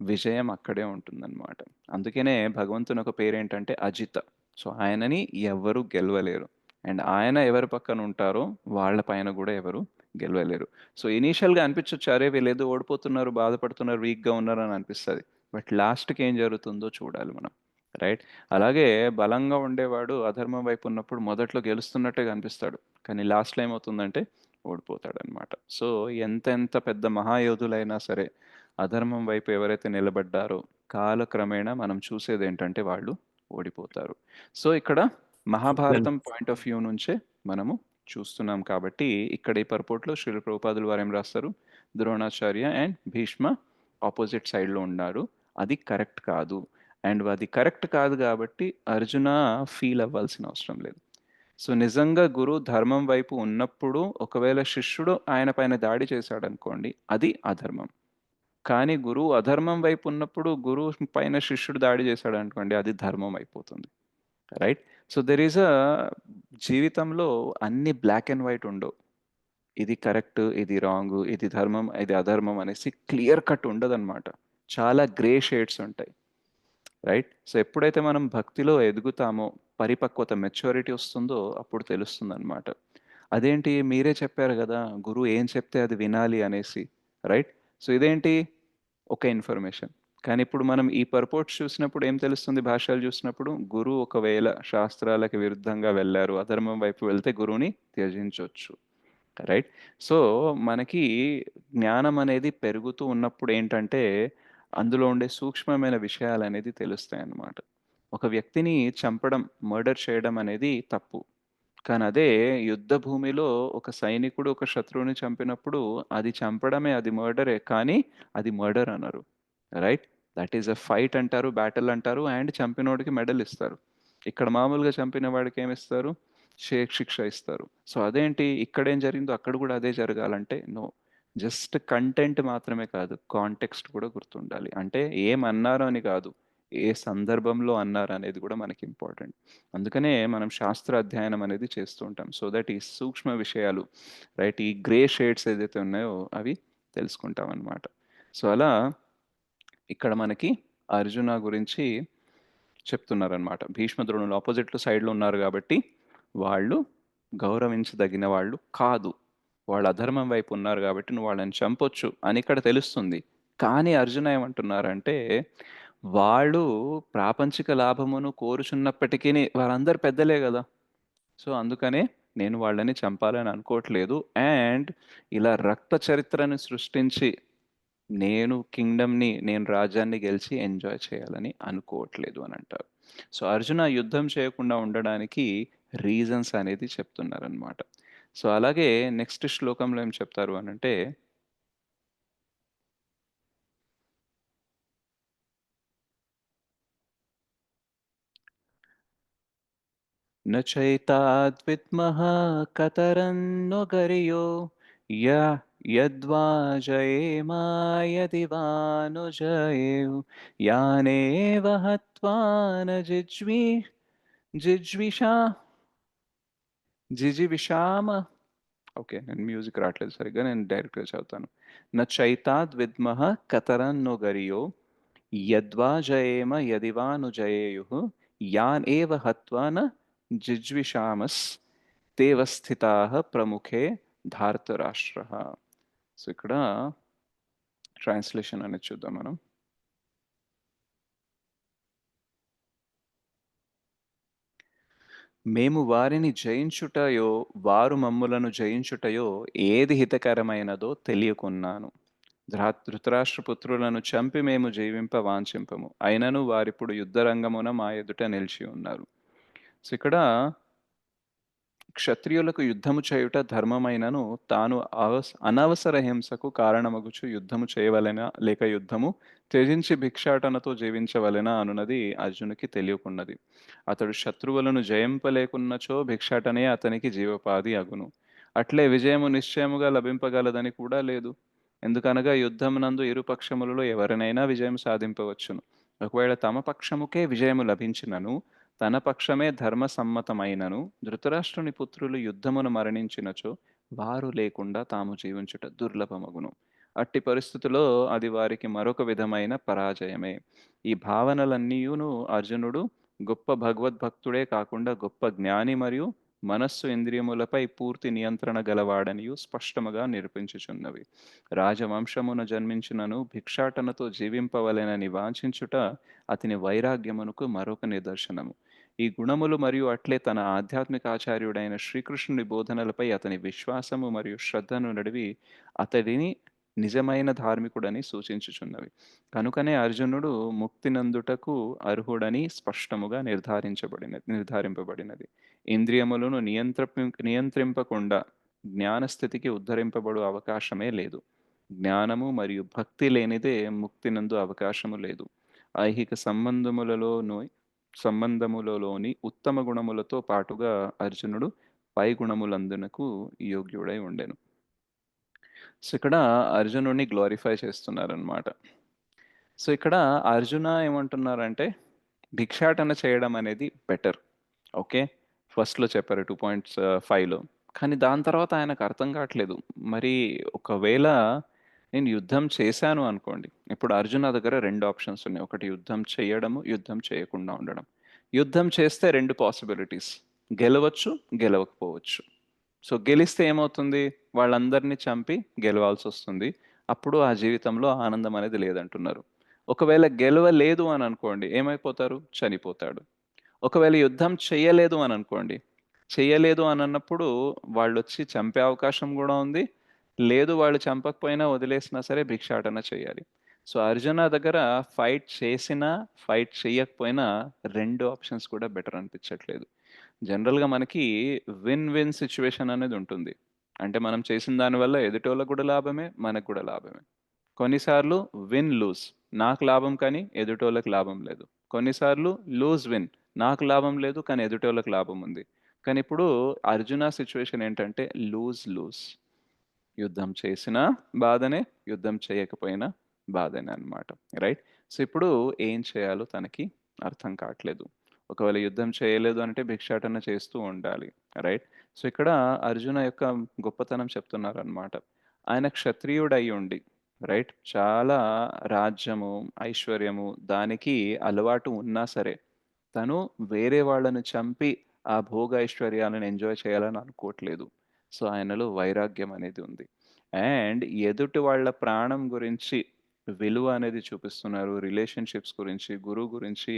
విజయం అక్కడే ఉంటుందనమాట. అందుకనే భగవంతుని ఒక పేరేంటంటే అజిత. సో, ఆయనని ఎవ్వరు గెలవలేరు. అండ్ ఆయన ఎవరి పక్కన ఉంటారో వాళ్ళ పైన గూడా ఎవరు గెలవలేరు. సో, ఇనీషియల్‌గా అనిపించొచ్చు, అరే! వీళ్ళేదో ఓడిపోతున్నారు, బాధపడుతున్నారు, వీక్‌గా ఉన్నారని అనిపిస్తది. బట్ లాస్ట్‌కి ఏం జరుగుతుందో చూడాలి మనం. రైట్? అలాగే బలంగా ఉండేవాడు అధర్మం వైపు ఉన్నప్పుడు మొదట్లో గెలుస్తున్నట్టే కనిపిస్తాడు. కానీ లాస్ట్‌లో ఏమవుతుందంటే ఓడిపోతాడనమాట. సో, ఎంతెంత పెద్ద మహాయోధులైనా సరే, అధర్మం వైపు ఎవరైతే నిలబడ్డారో కాలక్రమేణా మనం చూసేదేంటంటే వాళ్ళు ఓడిపోతారు. సో, ఇక్కడ మహాభారతం పాయింట్ ఆఫ్ వ్యూ నుంచే మనము చూస్తున్నాం కాబట్టి, ఇక్కడ ఈ పర్పోర్ట్‌లో శ్రీల ప్రభుపాదుల వారు ఏం రాస్తారు? ద్రోణాచార్య అండ్ భీష్మ ఆపోజిట్ సైడ్‌లో ఉన్నారు. అది కరెక్ట్ కాదు. అండ్ అది కరెక్ట్ కాదు గాబట్టి అర్జున ఫీల్ అవ్వాల్సిన అవసరం లేదు. సో, నిజంగా గురువు ధర్మం వైపు ఉన్నప్పుడు ఒకవేళ శిష్యుడు ఆయన పైన దాడి చేశాడనుకోండి, అది అధర్మం. కానీ గురువు అధర్మం వైపు ఉన్నప్పుడు గురువు పైన శిష్యుడు దాడి చేశాడనుకోండి, అది ధర్మం అయిపోతుంది. రైట్? సో, దేర్ ఈస్ జీవితంలో అన్ని బ్లాక్ అండ్ వైట్ ఉండవు. ఇది కరెక్ట్, ఇది రాంగు, ఇది ధర్మం, ఇది అధర్మం అనేసి క్లియర్ కట్ ఉండదనమాట. చాలా గ్రే షేడ్స్ ఉంటాయి. రైట్? సో, ఎప్పుడైతే మనం భక్తిలో ఎదుగుతామో, పరిపక్వత, మెచ్యూరిటీ వస్తుందో అప్పుడు తెలుస్తుందనమాట. అదేంటి మీరే చెప్పారు గదా! గురువు ఏం చెప్తే అది వినాలి అనేసి. రైట్? సో, ఇదేంటి ఒక ఇన్ఫర్మేషన్. కానీ ఇప్పుడు మనం ఈ పర్పోర్ట్స్ చూసినప్పుడు ఏం తెలుస్తుంది భాష్యాలు చూసినప్పుడు? గురువు ఒకవేళ శాస్త్రాలకు విరుద్ధంగా వెళ్లారు, అధర్మం వైపు వెళ్తే గురువుని త్యజించొచ్చు. రైట్? సో, మనకి జ్ఞానం అనేది పెరుగుతూ ఉన్నప్పుడు ఏంటంటే, అందులో ఉండే సూక్ష్మమైన విషయాలనేది తెలుస్తాయన్నమాట. ఒక వ్యక్తిని చంపడం, మర్డర్ చేయడం అనేది తప్పు. కానీ అదే యుద్ధ భూమిలో ఒక సైనికుడు ఒక శత్రువుని చంపినప్పుడు అది చంపడమే, అది మర్డరే. కానీ అది మర్డర్ అనరు. Right? That is a fight అంటారు, బ్యాటిల్ అంటారు అండ్ చంపినోడికి మెడల్ ఇస్తారు. ఇక్కడ మామూలుగా చంపిన వాడికి ఏమిస్తారు? శిక్ష ఇస్తారు. సో, అదేంటి ఇక్కడేం జరిగిందో అక్కడ గూడా అదే జరగాలంటే నో. జస్ట్ కంటెంట్ మాత్రమే కాదు, కాంటెక్స్ట్ కూడా గుర్తుండాలి. అంటే ఏమన్నారు అని కాదు, ఏ సందర్భంలో అన్నారనేది కూడా మనకి ఇంపార్టెంట్. అందుకనే మనం శాస్త్ర అధ్యయనం అనేది చేస్తూ ఉంటాం. సో దట్ ఈ సూక్ష్మ విషయాలు, రైట్, ఈ గ్రే షేడ్స్ ఏదైతే ఉన్నాయో అవి తెలుసుకుంటామనమాట. సో, అలా ఇక్కడ మనకి అర్జున గురించి చెప్తున్నారనమాట. భీష్మ ద్రోణులు ఆపోజిట్ సైడ్‌లో ఉన్నారు గాబట్టి, వాళ్ళు గౌరవించదగిన వాళ్ళు కాదు. వాళ్ళు అధర్మం వైపు ఉన్నారు గాబట్టి, నువ్వు వాళ్ళని చంపొచ్చు అని ఇక్కడ తెలుస్తుంది. కానీ అర్జున ఏమంటున్నారంటే, వాళ్ళు ప్రాపంచిక లాభమును కోరుచున్నప్పటికిని వాళ్ళందరూ పెద్దలే గదా! సో, అందుకనే నేను వాళ్ళని చంపాలని అనుకోవట్లేదు. అండ్ ఇలా రక్త చరిత్రను సృష్టించి నేను రాజ్యాన్ని గెలిచి ఎంజాయ్ చేయాలని అనుకోవట్లేదు అని అంటారు. సో, అర్జున యుద్ధం చేయకుండా ఉండడానికి రీజన్స్ అనేది చెప్తున్నారనమాట. సో, అలాగే నెక్స్ట్ శ్లోకంలో ఏం చెప్తారు అనంటే, న చైతాద్విద్మః కతరన్నో గర్యో య యద్వా జయేమ యది వా ను జయేయు యానేవ హత్వా న జిజ్విషా జిజివిషామ. ఓకే. నేను మ్యూజిక్ రావట్లేదు సరిగ్గా. నేను డైరెక్ట్‌గా చదువుతాను. న చైతాద్ విద్మః కతరన్నో గర్యో యద్వా జయేమ యది వా ను జయేయుః యాన్ ఏవ హత్వా న జిజ్విషామస్ తేవ స్థితాః ప్రముఖే ధార్తరాష్ట్రః. సో, ఇక్కడ ట్రాన్స్‌లేషన్ అనేది చూద్దాం మనం. మేము వారిని జయించుటయో వారు మమ్ములను జయించుటయో ఏది హితకరమైనదో తెలియకున్నాను. ధృతరాష్ట్రపుత్రులను చంపి మేము జీవింప వాంఛింపము. అయినను వారిప్పుడు యుద్ధరంగమున మా ఎదుట నిలిచి ఉన్నారు. సో ఇక్కడ క్షత్రియులకు యుద్ధము చేయుట ధర్మమైనను తాను అనవసర హింసకు కారణమగుచు యుద్ధము చేయవలెనా లేక యుద్ధము త్యజించి భిక్షాటనతో జీవించవలెనా అనున్నది అర్జునుకి తెలియకున్నది. అతడు శత్రువులను జయింపలేకున్నచో భిక్షాటనే అతనికి జీవోపాధి అగును. అట్లే విజయము నిశ్చయముగా లభింపగలదని కూడా లేదు. ఎందుకనగా యుద్ధమునందు ఇరు పక్షములలో ఎవరినైనా విజయం సాధింపవచ్చును. ఒకవేళ తమ పక్షముకే విజయము లభించినను తన పక్షమే ధర్మసమ్మతమైనను ధృతరాష్ట్రుని పుత్రులు యుద్ధమును మరణించినచో వారు లేకుండా తాము జీవించుట దుర్లభమగును. అట్టి పరిస్థితిలో అది వారికి మరొక విధమైన పరాజయమే. ఈ భావనలన్నీయును అర్జునుడు గొప్ప భగవద్భక్తుడే కాకుండా గొప్ప జ్ఞాని మరియు మనస్సు ఇంద్రియములపై పూర్తి నియంత్రణ గలవాడనియు స్పష్టముగా నిరూపించుచున్నవి. రాజవంశమున జన్మించినను భిక్షాటనతో జీవింపవలెనని వాంఛించుట అతని వైరాగ్యమునకు మరొక నిదర్శనము. ఈ గుణములు మరియు అట్లే తన ఆధ్యాత్మిక ఆచార్యుడైన శ్రీకృష్ణుని బోధనలపై అతని విశ్వాసము మరియు శ్రద్ధను నడివి అతడిని నిజమైన ధార్మికుడని సూచించుచున్నవి. కనుకనే అర్జునుడు ముక్తినందుటకు అర్హుడని స్పష్టముగా నిర్ధారింపబడినది. ఇంద్రియములను నియంత్రింపకుండా జ్ఞానస్థితికి ఉద్ధరింపబడు అవకాశమే లేదు. జ్ఞానము మరియు భక్తి లేనిదే ముక్తినందు అవకాశము లేదు. ఐహిక సంబంధములలోని ఉత్తమ గుణములతో పాటుగా అర్జునుడు పై గుణములందునకు యోగ్యుడై ఉండెను. సో ఇక్కడ అర్జునుడిని గ్లోరిఫై చేస్తున్నారనమాట. సో ఇక్కడ అర్జున ఏమంటున్నారంటే భిక్షాటన చేయడం అనేది బెటర్. ఓకే, ఫస్ట్లో చెప్పారు 2.5లో. కానీ దాని తర్వాత ఆయనకు అర్థం కావట్లేదు. మరి ఒకవేళ నేను యుద్ధం చేశాను అనుకోండి, ఇప్పుడు అర్జున దగ్గర 2 ఆప్షన్స్ ఉన్నాయి. ఒకటి యుద్ధం చేయడము, యుద్ధం చేయకుండా ఉండడం. యుద్ధం చేస్తే 2 పాసిబిలిటీస్, గెలవచ్చు, గెలవకపోవచ్చు. సో గెలిస్తే ఏమవుతుంది, వాళ్ళందరినీ చంపి గెలవాల్సి వస్తుంది. అప్పుడు ఆ జీవితంలో ఆనందం అనేది లేదంటున్నారు. ఒకవేళ గెలవలేదు అని అనుకోండి, ఏమైపోతారు, చనిపోతాడు. ఒకవేళ యుద్ధం చెయ్యలేదు అని అనుకోండి, చెయ్యలేదు అని అన్నప్పుడు వాళ్ళు వచ్చి చంపే అవకాశం కూడా ఉంది. లేదు, వాళ్ళు చంపకపోయినా వదిలేసినా సరే భిక్షాటన చేయాలి. సో అర్జున దగ్గర ఫైట్ చేసినా ఫైట్ చేయకపోయినా 2 ఆప్షన్స్ కూడా బెటర్ అనిపించట్లేదు. జనరల్గా మనకి విన్ విన్ సిచ్యువేషన్ అనేది ఉంటుంది. అంటే మనం చేసిన దానివల్ల ఎదుటోళ్ళకు కూడా లాభమే, మనకు కూడా లాభమే. కొన్నిసార్లు విన్ లూజ్, నాకు లాభం కానీ ఎదుటోళ్ళకి లాభం లేదు. కొన్నిసార్లు లూజ్ విన్, నాకు లాభం లేదు కానీ ఎదుటోళ్ళకి లాభం ఉంది. కానీ ఇప్పుడు అర్జున సిచ్యువేషన్ ఏంటంటే లూజ్ లూజ్. యుద్ధం చేసినా బాధనే, యుద్ధం చేయకపోయినా బాధనే అనమాట. రైట్. సో ఇప్పుడు ఏం చేయాలో తనకి అర్థం కావట్లేదు. ఒకవేళ యుద్ధం చేయలేదు అంటే భిక్షాటన చేస్తూ ఉండాలి. రైట్. సో ఇక్కడ అర్జున యొక్క గొప్పతనం చెప్తున్నారనమాట. ఆయన క్షత్రియుడై ఉండి, రైట్, చాలా రాజ్యము, ఐశ్వర్యము దానికి అలవాటు ఉన్నా సరే తను వేరే వాళ్ళను చంపి ఆ భోగ ఐశ్వర్యాలను ఎంజాయ్ చేయాలని అనుకోవట్లేదు. సో ఆయనలో వైరాగ్యం అనేది ఉంది. అండ్ ఎదుటి వాళ్ళ ప్రాణం గురించి విలువ అనేది చూపిస్తున్నారు. రిలేషన్షిప్స్ గురించి, గురువు గురించి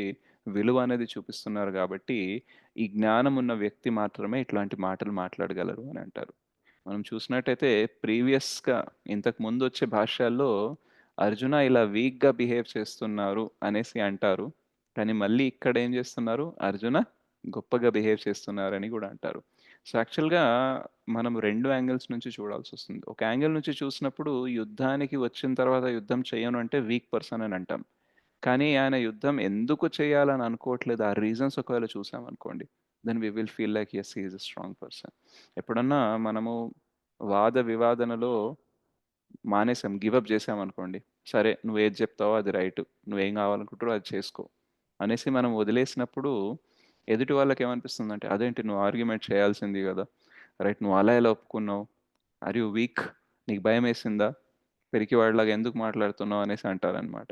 విలువ అనేది చూపిస్తున్నారు. కాబట్టి ఈ జ్ఞానం ఉన్న వ్యక్తి మాత్రమే ఇట్లాంటి మాటలు మాట్లాడగలరు అని అంటారు. మనం చూసినట్టయితే ప్రీవియస్గా ఇంతకు ముందు వచ్చే భాష్యాల్లో అర్జున ఇలా వీక్గా బిహేవ్ చేస్తున్నారు అనేసి అంటారు. కానీ మళ్ళీ ఇక్కడ ఏం చేస్తున్నారు, అర్జున గొప్పగా బిహేవ్ చేస్తున్నారని కూడా అంటారు. సో యాక్చువల్గా మనం 2 యాంగిల్స్ నుంచి చూడాల్సి వస్తుంది. ఒక యాంగిల్ నుంచి చూసినప్పుడు యుద్ధానికి వచ్చిన తర్వాత యుద్ధం చేయను అంటే వీక్ పర్సన్ అని అంటాం. కానీ ఆయన యుద్ధం ఎందుకు చేయాలని అనుకోవట్లేదు, ఆ రీజన్స్ ఒకవేళ చూసామనుకోండి, then we will feel like yes, he is a strong person. ఎప్పుడన్నా మనము వాద వివాదనలో మానేసాం, గివప్ చేసామనుకోండి, సరే నువ్వు ఏది చెప్తావో అది రైట్, నువ్వేం కావాలనుకుంటావో అది చేసుకో అనేసి మనం వదిలేసినప్పుడు ఎదుటి వాళ్ళకి ఏమనిపిస్తుందంటే, అదేంటి నువ్వు ఆర్గ్యుమెంట్ చేయాల్సింది కదా, రైట్, నువ్వు అలా ఎలా ఒప్పుకున్నావు, ఆర్ యూ వీక్, నీకు భయం వేసిందా, పెరికి వాళ్ళలాగా ఎందుకు మాట్లాడుతున్నావు అనేసి అంటారనమాట.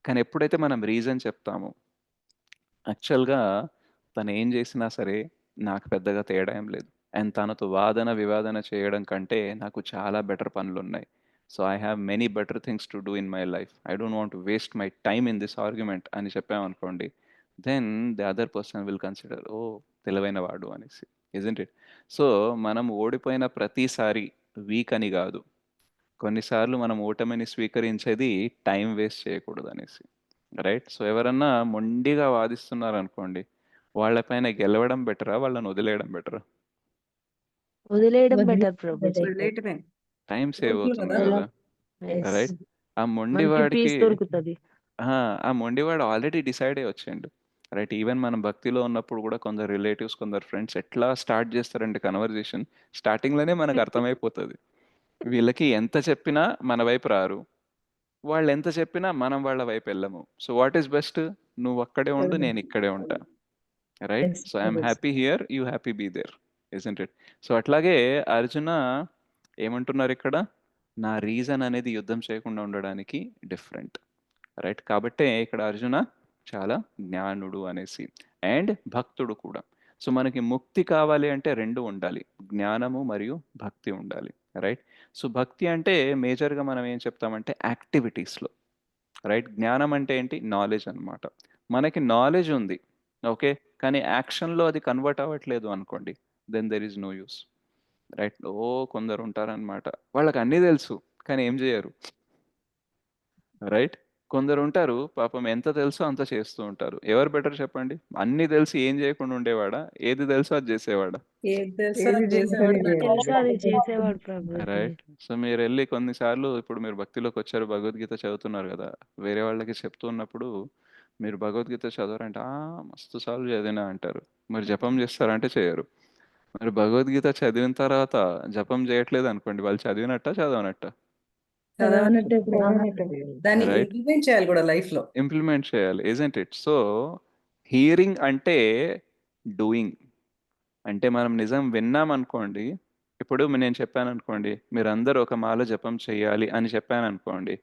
కానీ ఎప్పుడైతే మనం రీజన్ చెప్తామో, యాక్చువల్గా తను ఏం చేసినా సరే నాకు పెద్దగా తేడా ఏం లేదు, అండ్ తనతో వాదన వివాదన చేయడం కంటే నాకు చాలా బెటర్ పనులు ఉన్నాయి. So I have many better things to do in my life, I don't want to waste my time in this argument అని చెప్పామనుకోండి, then the other person will consider, oh తెలివైన వాడు అనేసి, ఇజంట్ ఇట్? సో మనం ఓడిపోయిన ప్రతిసారి week అని కాదు, కొన్నిసార్లు మనం ఓటమిని స్వీకరించేది టైం వేస్ట్ చేయకూడదు అనేసి, రైట్? సో ఎవరన్నా మొండిగా వాదిస్తున్నారు అనుకోండి, వాళ్ళపైన గెలవడం బెటరా, వాళ్ళని వదిలేయడం బెటరా? వదిలేయడం better Prabhuji. వదిలేయటమే. Time save okay అవుతుంది కదా. కదా, Yes. రైట్? ఆ మంచి మొండివాడికి పీస్ దొరుకుతుంది. ఆ మొండివాడు ఆల్రెడీ డిసైడ్ అయ్యి వచ్చిండు, రైట్? ఈవెన్ మనం భక్తిలో ఉన్నప్పుడు కూడా కొందరు రిలేటివ్స్, కొందరు ఫ్రెండ్స్ ఎట్లా స్టార్ట్ చేస్తారంటే కన్వర్జేషన్, స్టార్టింగ్లోనే మనకు అర్థమైపోతుంది. వీళ్ళకి ఎంత చెప్పినా మన వైపు రారు, వాళ్ళు ఎంత చెప్పినా మనం వాళ్ళ వైపు వెళ్ళము. So what is best? నువ్వు అక్కడే ఉండు, నేను ఇక్కడే ఉంటా, right? Yes, so I'm yes. Happy here, you happy be there, isn't it? So అట్లాగే అర్జున ఏమంటున్నారు ఇక్కడ, నా రీజన్ అనేది యుద్ధం చేయకుండా ఉండడానికి డిఫరెంట్, రైట్? కాబట్టే ఇక్కడ అర్జున చాలా జ్ఞానుడు అనేసి, అండ్ భక్తుడు కూడా. సో మనకి ముక్తి కావాలి అంటే రెండు ఉండాలి, జ్ఞానము మరియు భక్తి ఉండాలి, రైట్? సో భక్తి అంటే మేజర్గా మనం ఏం చెప్తామంటే యాక్టివిటీస్లో, రైట్? జ్ఞానం అంటే ఏంటి? నాలెడ్జ్ అన్నమాట. మనకి నాలెడ్జ్ ఉంది, ఓకే, కానీ యాక్షన్లో అది కన్వర్ట్ అవ్వట్లేదు అనుకోండి, then there is no use, right? కొందరు ఉంటారనమాట, వాళ్ళకి అన్నీ తెలుసు కానీ ఏం చేయరు, రైట్? కొందరు ఉంటారు పాపం, ఎంత తెలుసో అంత చేస్తూ ఉంటారు. ఎవరు బెటర్ చెప్పండి? అన్నీ తెలిసి ఏం చేయకుండా ఉండేవాడా, ఏది తెలుసో అది చేసేవాడా? ఏది తెలుసా ఏది అది చేసేవాడు చేసేది నాకు. తెలుసా అది చేసేవాడు ప్రభుజీ. రైట్? సో మీరు వెళ్ళి కొన్నిసార్లు, ఇప్పుడు మీరు భక్తిలోకి వచ్చారు, భగవద్గీత చదువుతున్నారు కదా, వేరే వాళ్ళకి చెప్తున్నప్పుడు మీరు భగవద్గీత చదవరంటే మస్తు సార్లు చదివినా అంటారు, మరి జపం చేస్తారంటే చేయరు. మరి భగవద్గీత చదివిన తర్వాత జపం చేయట్లేదు అనుకోండి, వాళ్ళు చదివినట్ట చదవనట్ట? చదవనట్టే దాన్ని Right. ఇంప్లిమెంట్ చేయాలి కూడా లైఫ్ లో. ఇంప్లిమెంట్ చేయాలి, ఇజంట్ ఇట్? సో హియరింగ్ అంటే డూయింగ్, అంటే మనం నిజం విన్నాం అనుకోండి, ఇప్పుడు నేను చెప్పాను అనుకోండి, మీరందరూ ఒక మాల జపం చేయాలి అని చెప్పాను అనుకోండి,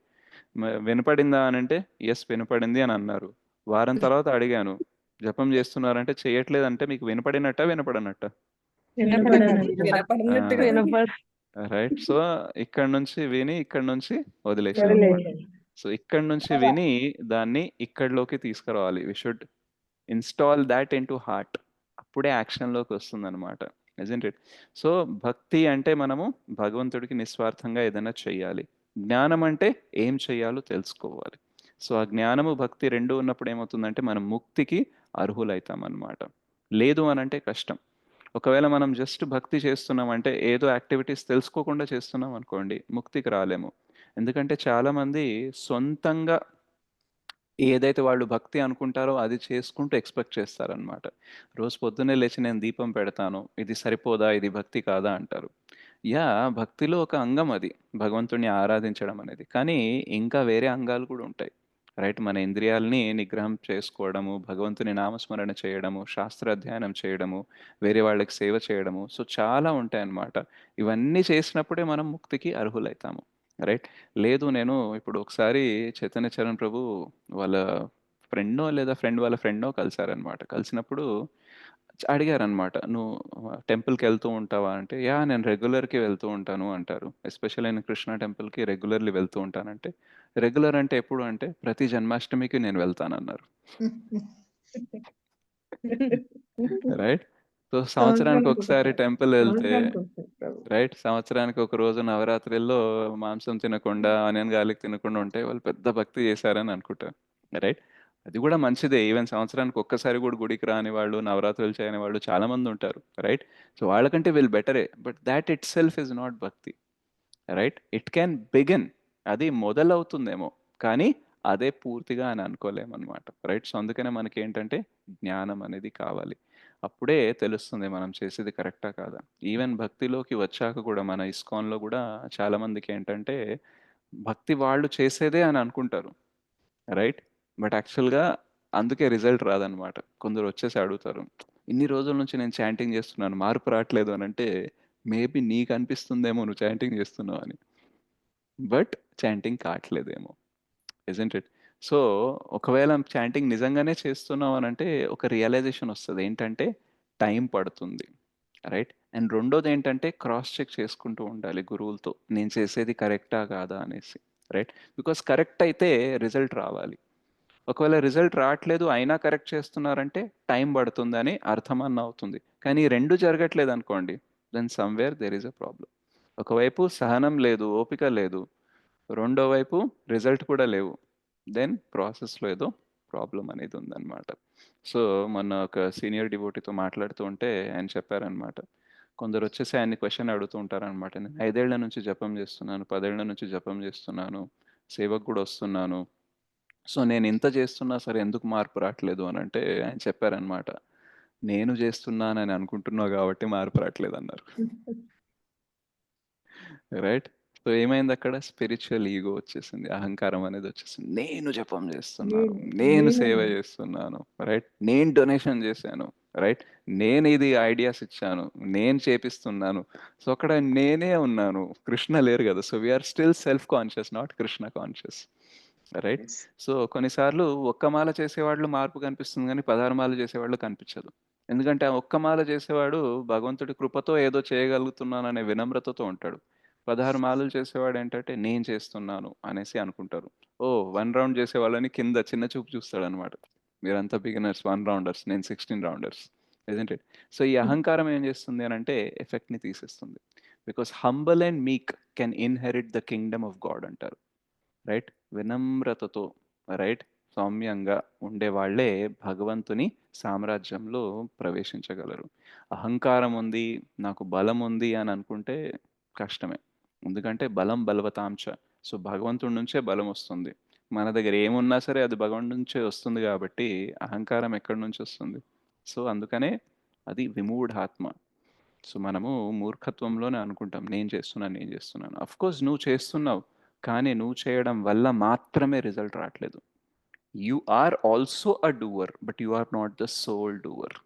వినపడిందా అని అంటే ఎస్ వినపడింది అని అన్నారు. వారం తర్వాత అడిగాను, జపం చేస్తున్నారంటే చేయట్లేదు అంటే మీకు వినపడినట్ట వినపడనట్ట? వినపడినట్టు కదా. వినపడ రైట్? సో ఇక్కడ నుంచి విని ఇక్కడ నుంచి వదిలేసాం అన్నమాట. సో ఇక్కడ నుంచి విని దాన్ని ఇక్కడిలోకి తీసుకురావాలి. We should install that into heart, అప్పుడే యాక్షన్లోకి వస్తుంది అనమాట, ఇజంట్ ఇట్? సో భక్తి అంటే మనము భగవంతుడికి నిస్వార్థంగా ఏదైనా చెయ్యాలి, జ్ఞానం అంటే ఏం చెయ్యాలో తెలుసుకోవాలి. సో ఆ జ్ఞానము భక్తి రెండు ఉన్నప్పుడు ఏమవుతుందంటే మనం ముక్తికి అర్హులవుతాం అన్నమాట. లేదు అని అంటే కష్టం. ఒకవేళ మనం జస్ట్ భక్తి చేస్తున్నాం అంటే ఏదో యాక్టివిటీస్ తెలుసుకోకుండా చేస్తున్నాం అనుకోండి, ముక్తికి రాలేము. ఎందుకంటే చాలామంది సొంతంగా ఏదైతే వాళ్ళు భక్తి అనుకుంటారో అది చేసుకుంటూ ఎక్స్పెక్ట్ చేస్తారనమాట. రోజు పొద్దున్నే లేచి నేను దీపం పెడతాను, ఇది సరిపోదా, ఇది భక్తి కాదా అంటారు. భక్తిలో ఒక అంగం అది, భగవంతుడిని ఆరాధించడం అనేది, కానీ ఇంకా వేరే అంగాలు కూడా ఉంటాయి, రైట్? మన ఇంద్రియాలని నిగ్రహం చేసుకోవడము, భగవంతుని నామస్మరణ చేయడము, శాస్త్ర అధ్యయనం చేయడము, వేరే వాళ్ళకి సేవ చేయడము, సో చాలా ఉంటాయి అన్నమాట. ఇవన్నీ చేసినప్పుడే మనం ముక్తికి అర్హులవుతాము, రైట్? లేదు, నేను ఇప్పుడు ఒకసారి చైతన్య చరణ్ ప్రభు వాళ్ళ ఫ్రెండో లేదా ఫ్రెండ్ వాళ్ళ ఫ్రెండో కలిసారనమాట. కలిసినప్పుడు అడిగారనమాట, నువ్వు టెంపుల్కి వెళ్తూ ఉంటావా అంటే, నేను రెగ్యులర్కి వెళ్తూ ఉంటాను అంటారు. ఎస్పెషల్లీ నేను కృష్ణ టెంపుల్కి రెగ్యులర్లీ వెళ్తూ ఉంటానంటే, రెగ్యులర్ అంటే ఎప్పుడు అంటే ప్రతి జన్మాష్టమికి నేను వెళ్తానన్నారు, రైట్? సో సంవత్సరానికి ఒకసారి టెంపుల్ వెళ్తే, రైట్, సంవత్సరానికి ఒక రోజు నవరాత్రిలో మాంసం తినకుండా, ఆనియన్ గార్లిక్ తినకుండా ఉంటే వాళ్ళు పెద్ద భక్తి చేశారని అనుకుంటారు, రైట్? అది కూడా మంచిదే. ఈవెన్ సంవత్సరానికి ఒక్కసారి కూడా గుడికి రాని వాళ్ళు, నవరాత్రులు చేయని వాళ్ళు చాలా మంది ఉంటారు, రైట్? సో వాళ్ళకంటే వీళ్ళు బెటరే, but that it self is not భక్తి, రైట్? ఇట్ క్యాన్ బిగిన్, అది మొదలవుతుందేమో, కానీ అదే పూర్తిగా అని అనుకోలేమన్నమాట, రైట్? సో అందుకనే మనకి ఏంటంటే జ్ఞానం అనేది కావాలి, అప్పుడే తెలుస్తుంది మనం చేసేది కరెక్టా కాదా. ఈవెన్ భక్తిలోకి వచ్చాక కూడా మన ఇస్కాన్లో కూడా చాలా మందికి ఏంటంటే భక్తి వాళ్ళు చేసేదే అని అనుకుంటారు, రైట్? బట్ యాక్చువల్గా అందుకే రిజల్ట్ రాదనమాట. కొందరు వచ్చేసి అడుగుతారు, ఇన్ని రోజుల నుంచి నేను చాంటింగ్ చేస్తున్నాను, మార్పు రావట్లేదు అని అంటే, మేబీ నీకు అనిపిస్తుందేమో నువ్వు చాంటింగ్ చేస్తున్నావు అని, బట్ చాంటింగ్ కావట్లేదేమో, ఇజంట్ ఇట్? సో ఒకవేళ చాంటింగ్ నిజంగానే చేస్తున్నావు అని అంటే ఒక రియలైజేషన్ వస్తుంది, ఏంటంటే టైం పడుతుంది, రైట్? అండ్ రెండోది ఏంటంటే క్రాస్ చెక్ చేసుకుంటూ ఉండాలి గురువులతో, నేను చేసేది కరెక్టా కాదా అనేసి, రైట్? బికాస్ కరెక్ట్ అయితే రిజల్ట్ రావాలి, ఒకవేళ రిజల్ట్ రావట్లేదు అయినా కరెక్ట్ చేస్తున్నారంటే టైం పడుతుందని అర్థం అన్న అవుతుంది. కానీ ఈ 2 జరగట్లేదు అనుకోండి, then somewhere there is a problem. ఒకవైపు సహనం లేదు, ఓపిక లేదు. రెండో వైపు రిజల్ట్ కూడా లేవు. దెన్ ప్రాసెస్‌లో ఏదో ప్రాబ్లమ్ అనేది ఉందన్నమాట. సో, మొన్న ఒక సీనియర్ డివోటీతో మాట్లాడుతూ ఉంటే ఆయన చెప్పారనమాట. కొందరొచ్చేసి ఆయన్ని క్వెషన్ అడుగుతూ ఉంటారనమాట. నేను 5 ఏళ్ల నుంచి జపం చేస్తున్నాను, 10 ఏళ్ల నుంచి జపం చేస్తున్నాను, సేవకు కూడా వస్తున్నాను. సో, నేనింత చేస్తున్నా సరే ఎందుకు మార్పు రాట్లేదు అనంటే ఆయన చెప్పారనమాట. నేను చేస్తున్నానని అనుకుంటున్నావు కాబట్టి మార్పు రాట్లేదన్నారు. రైట్? సో, ఏమైందక్కడ? స్పిరిచ్యువల్ ఈగో వచ్చేసింది. అహంకారం అనేది వచ్చేసింది. నేను జపం చేస్తున్నాను, నేను సేవ చేస్తున్నాను, రైట్? నేను డొనేషన్ చేశాను, రైట్? నేను ఇది ఐడియాస్ ఇచ్చాను, నేను చేపిస్తున్నాను. సో, అక్కడ నేనే ఉన్నాను. కృష్ణ లేరు కదా! So, we are still self conscious, not Krishna conscious. Right? So, కొన్నిసార్లు ఒక్క మాల చేసేవాళ్ళు మార్పు కనిపిస్తుంది గానీ, 16 మాలలు చేసేవాళ్ళు కనిపించదు. ఎందుకంటే, ఆ ఒక్క మాల చేసేవాడు భగవంతుడి కృపతో ఏదో చేయగలుగుతున్నాననే వినమ్రతతో ఉంటాడు. 16 మాలలు చేసేవాడేంటంటే, నేను చేస్తున్నాను అనేసి అనుకుంటారు. ఓహ్! 1 రౌండ్ చేసే వాళ్ళని కింద చిన్న చూపు చూస్తాడనమాట. మీరంతా బిగినర్స్, 1 రౌండర్స్, నేను 16 రౌండర్స్. Isn't it? సో, ఈ అహంకారం ఏం చేస్తుంది అనంటే, ఎఫెక్ట్‌ని తీసేస్తుంది. బికాస్ హంబల్ అండ్ మీక్ can inherit the Kingdom of God అంటారు. రైట్? వినమ్రతతో, రైట్? సౌమ్యంగా ఉండేవాళ్ళే భగవంతుని సామ్రాజ్యంలో ప్రవేశించగలరు. అహంకారం ఉంది, నాకు బలం ఉంది అని అనుకుంటే కష్టమే. ఎందుకంటే బలం బలవతాంచ. సో, భగవంతుడి నుంచే బలం వస్తుంది. మన దగ్గర ఏమున్నా సరే అది భగవంతుడి నుంచే వస్తుంది కాబట్టి అహంకారం ఎక్కడి నుంచి వస్తుంది? సో, అందుకనే అది విమూఢాత్మ. సో, మనము మూర్ఖత్వంలోనే అనుకుంటాం. నేను చేస్తున్నాను, నేను చేస్తున్నాను. అఫ్‌కోర్స్ నువ్వు చేస్తున్నావు. కానీ నువ్వు చేయడం వల్ల మాత్రమే రిజల్ట్ రాట్లేదు. You are also a doer. But you are not the sole doer.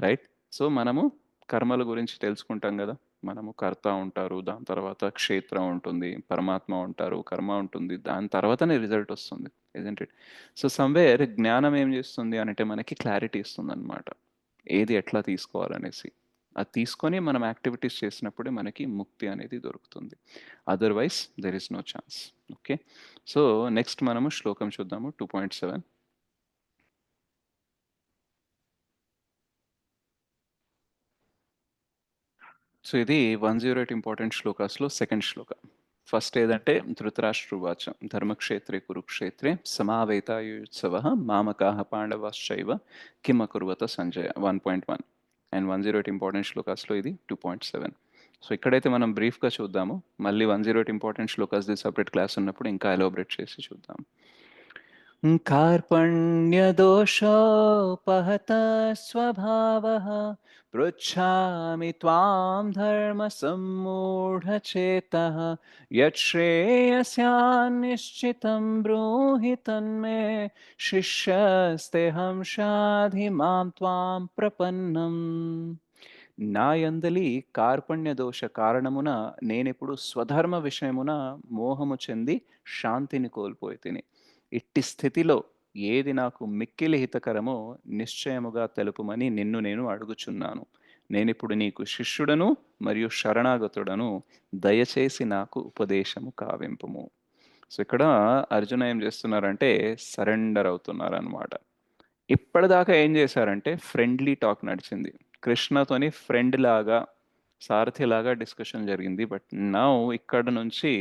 Right? So, మనము కర్మల గురించి తెలుసుకుంటాం గదా! మనము కర్త ఉంటారు. దాని తర్వాత క్షేత్రం ఉంటుంది. పరమాత్మ ఉంటారు. కర్మ ఉంటుంది. దాని తర్వాతనే రిజల్ట్ వస్తుంది. Isn't it? సో, సమ్‌వేర్ జ్ఞానం ఏం చేస్తుంది అనంటే మనకి క్లారిటీ ఇస్తుందన్నమాట. ఏది ఎట్లా తీసుకోవాలనేసి. అది తీసుకొని మనం యాక్టివిటీస్ చేసినప్పుడే మనకి ముక్తి అనేది దొరుకుతుంది. Otherwise there is no chance. Okay. So, next మనము శ్లోకం చూద్దాము 2.7. సో, ఇది 108 ఇంపార్టెంట్ శ్లోకాస్‌లో సెకండ్ శ్లోక. ఫస్ట్ ఏదంటే ధృతరాష్ట్రోవాచ ధర్మక్షేత్రే కురుక్షేత్రే సమావేతాయుత్సవః మామకాః పాండవాశ్చైవ కిం అకుర్వత సంజయ 1.1 అండ్ 108 ఇంపార్టెంట్ శ్లోకాస్‌లో ఇది 2.7. సో, ఇక్కడైతే మనం బ్రీఫ్‌గా చూద్దాము. మళ్ళీ 108 ఇంపార్టెంట్ శ్లోకాస్‌ది సెపరేట్ క్లాస్ ఉన్నప్పుడు ఇంకా ఎలాబొరేట్ చేసి చూద్దాం. कार्पण्यदोषोपहतः स्वभावः पृच्छामि त्वां धर्मसम्मूढचेतः यच्छ्रेयस्यान्निश्चितं ब्रूहि तन्मे शिष्यस्तेऽहं शाधि मां त्वां प्रपन्नम्. నా యందలి కార్పణ్య దోష కారణమున నేనిప్పుడు స్వధర్మ విషయమున మోహము చెంది శాంతిని కోల్పోయి తిని. ఇట్టి స్థితిలో ఏది నాకు మిక్కిలి హితకరమో నిశ్చయముగా తెలుపుమని నిన్ను నేను అడుగుచున్నాను. నేనిప్పుడు నీకు శిష్యుడను మరియు శరణాగతుడను. దయచేసి నాకు ఉపదేశము కావింపుము. సో, ఇక్కడ అర్జున ఏం చేస్తున్నారంటే సరెండర్ అవుతున్నారనమాట. ఇప్పటిదాకా ఏం చేశారంటే ఫ్రెండ్లీ టాక్ నడిచింది. కృష్ణతోని ఫ్రెండ్ లాగా, సారథిలాగా డిస్కషన్ జరిగింది. బట్ నౌ ఇక్కడ నుంచి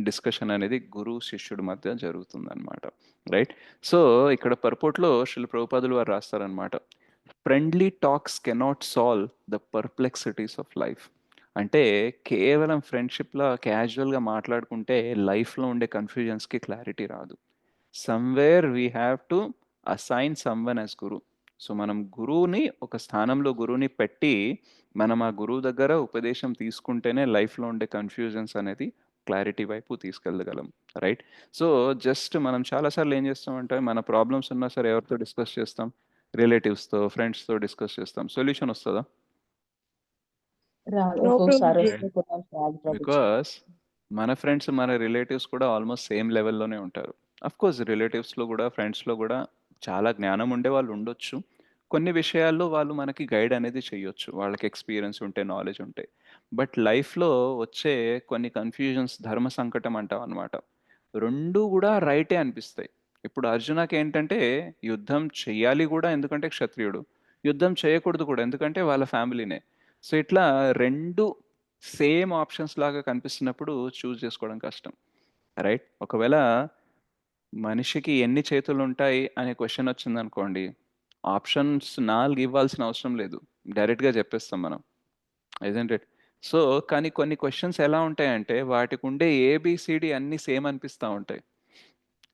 డిస్కషన్ అనేది గురువు శిష్యుడి మధ్య జరుగుతుందన్నమాట. రైట్? సో, ఇక్కడ పర్పోర్ట్‌లో శ్రీల ప్రభుపాదులు వారు రాస్తారనమాట. Friendly talks cannot solve the perplexities of life. అంటే కేవలం ఫ్రెండ్‌షిప్‌లా క్యాజువల్‌గా మాట్లాడుకుంటే లైఫ్‌లో ఉండే కన్‌ఫ్యూజన్స్‌కి క్లారిటీ రాదు. Somewhere we have to assign someone as guru. So, మనం గురువుని ఒక స్థానంలో గురువుని పెట్టి, మనం ఆ గురువు దగ్గర ఉపదేశం తీసుకుంటేనే లైఫ్‌లో ఉండే కన్‌ఫ్యూజన్స్ అనేది క్లారిటీ వైపు తీసుకెళ్ళగలం. రైట్? సో, జస్ట్ మనం చాలా సార్లు ఏం చేస్తామంటే మన ప్రాబ్లమ్స్ ఉన్నా సరే ఎవరితో డిస్కస్ చేస్తాం? రిలేటివ్స్‌తో, ఫ్రెండ్స్‌తో డిస్కస్ చేస్తాం. సొల్యూషన్ వస్తదా? రాదు. నో ఒక్కొక్కసారి ప్రభుజీ. వస్తే కొన్నిసార్లు రాదు ప్రభుజీ. బికాస్ మన ఫ్రెండ్స్, మన రిలేటివ్స్ కూడా ఆల్మోస్ట్ సేమ్ లెవెల్‌లోనే ఉంటారు. అఫ్‌కోర్స్ రిలేటివ్స్‌లో గూడా, ఫ్రెండ్స్‌లో గూడా చాలా జ్ఞానం ఉండేవాళ్ళు ఉండొచ్చు. కొన్ని విషయాల్లో వాళ్ళు మనకి గైడ్ అనేది చెయ్యొచ్చు. వాళ్ళకి ఎక్స్‌పీరియన్స్ ఉంటే, నాలెడ్జ్ ఉంటే. బట్ లైఫ్‌లో వచ్చే కొన్ని కన్‌ఫ్యూజన్స్ ధర్మ సంకటం అంటామనమాట. 2 గూడా రైటే అనిపిస్తాయి. ఇప్పుడు అర్జునకి ఏంటంటే యుద్ధం చెయ్యాలి కూడా, ఎందుకంటే క్షత్రియుడు. యుద్ధం చేయకూడదు కూడా, ఎందుకంటే వాళ్ళ ఫ్యామిలీనే. సో ఇట్లా 2 సేమ్ ఆప్షన్స్ లాగా కనిపిస్తున్నప్పుడు చూజ్ చేసుకోవడం కష్టం. రైట్? ఒకవేళ మనిషికి ఎన్ని చేతులుంటాయి అనే క్వెషన్ వచ్చిందనుకోండి, ఆప్షన్స్ 4 ఇవ్వాల్సిన అవసరం లేదు. డైరెక్ట్‌గా చెప్పేస్తాం మనం. ఐజంట్ ఇట్? సో, కానీ కొన్ని క్వెషన్స్ ఎలా ఉంటాయంటే వాటికుండే ఏబీసీడీ అన్నీ సేమ్ అనిపిస్తా ఉంటాయి.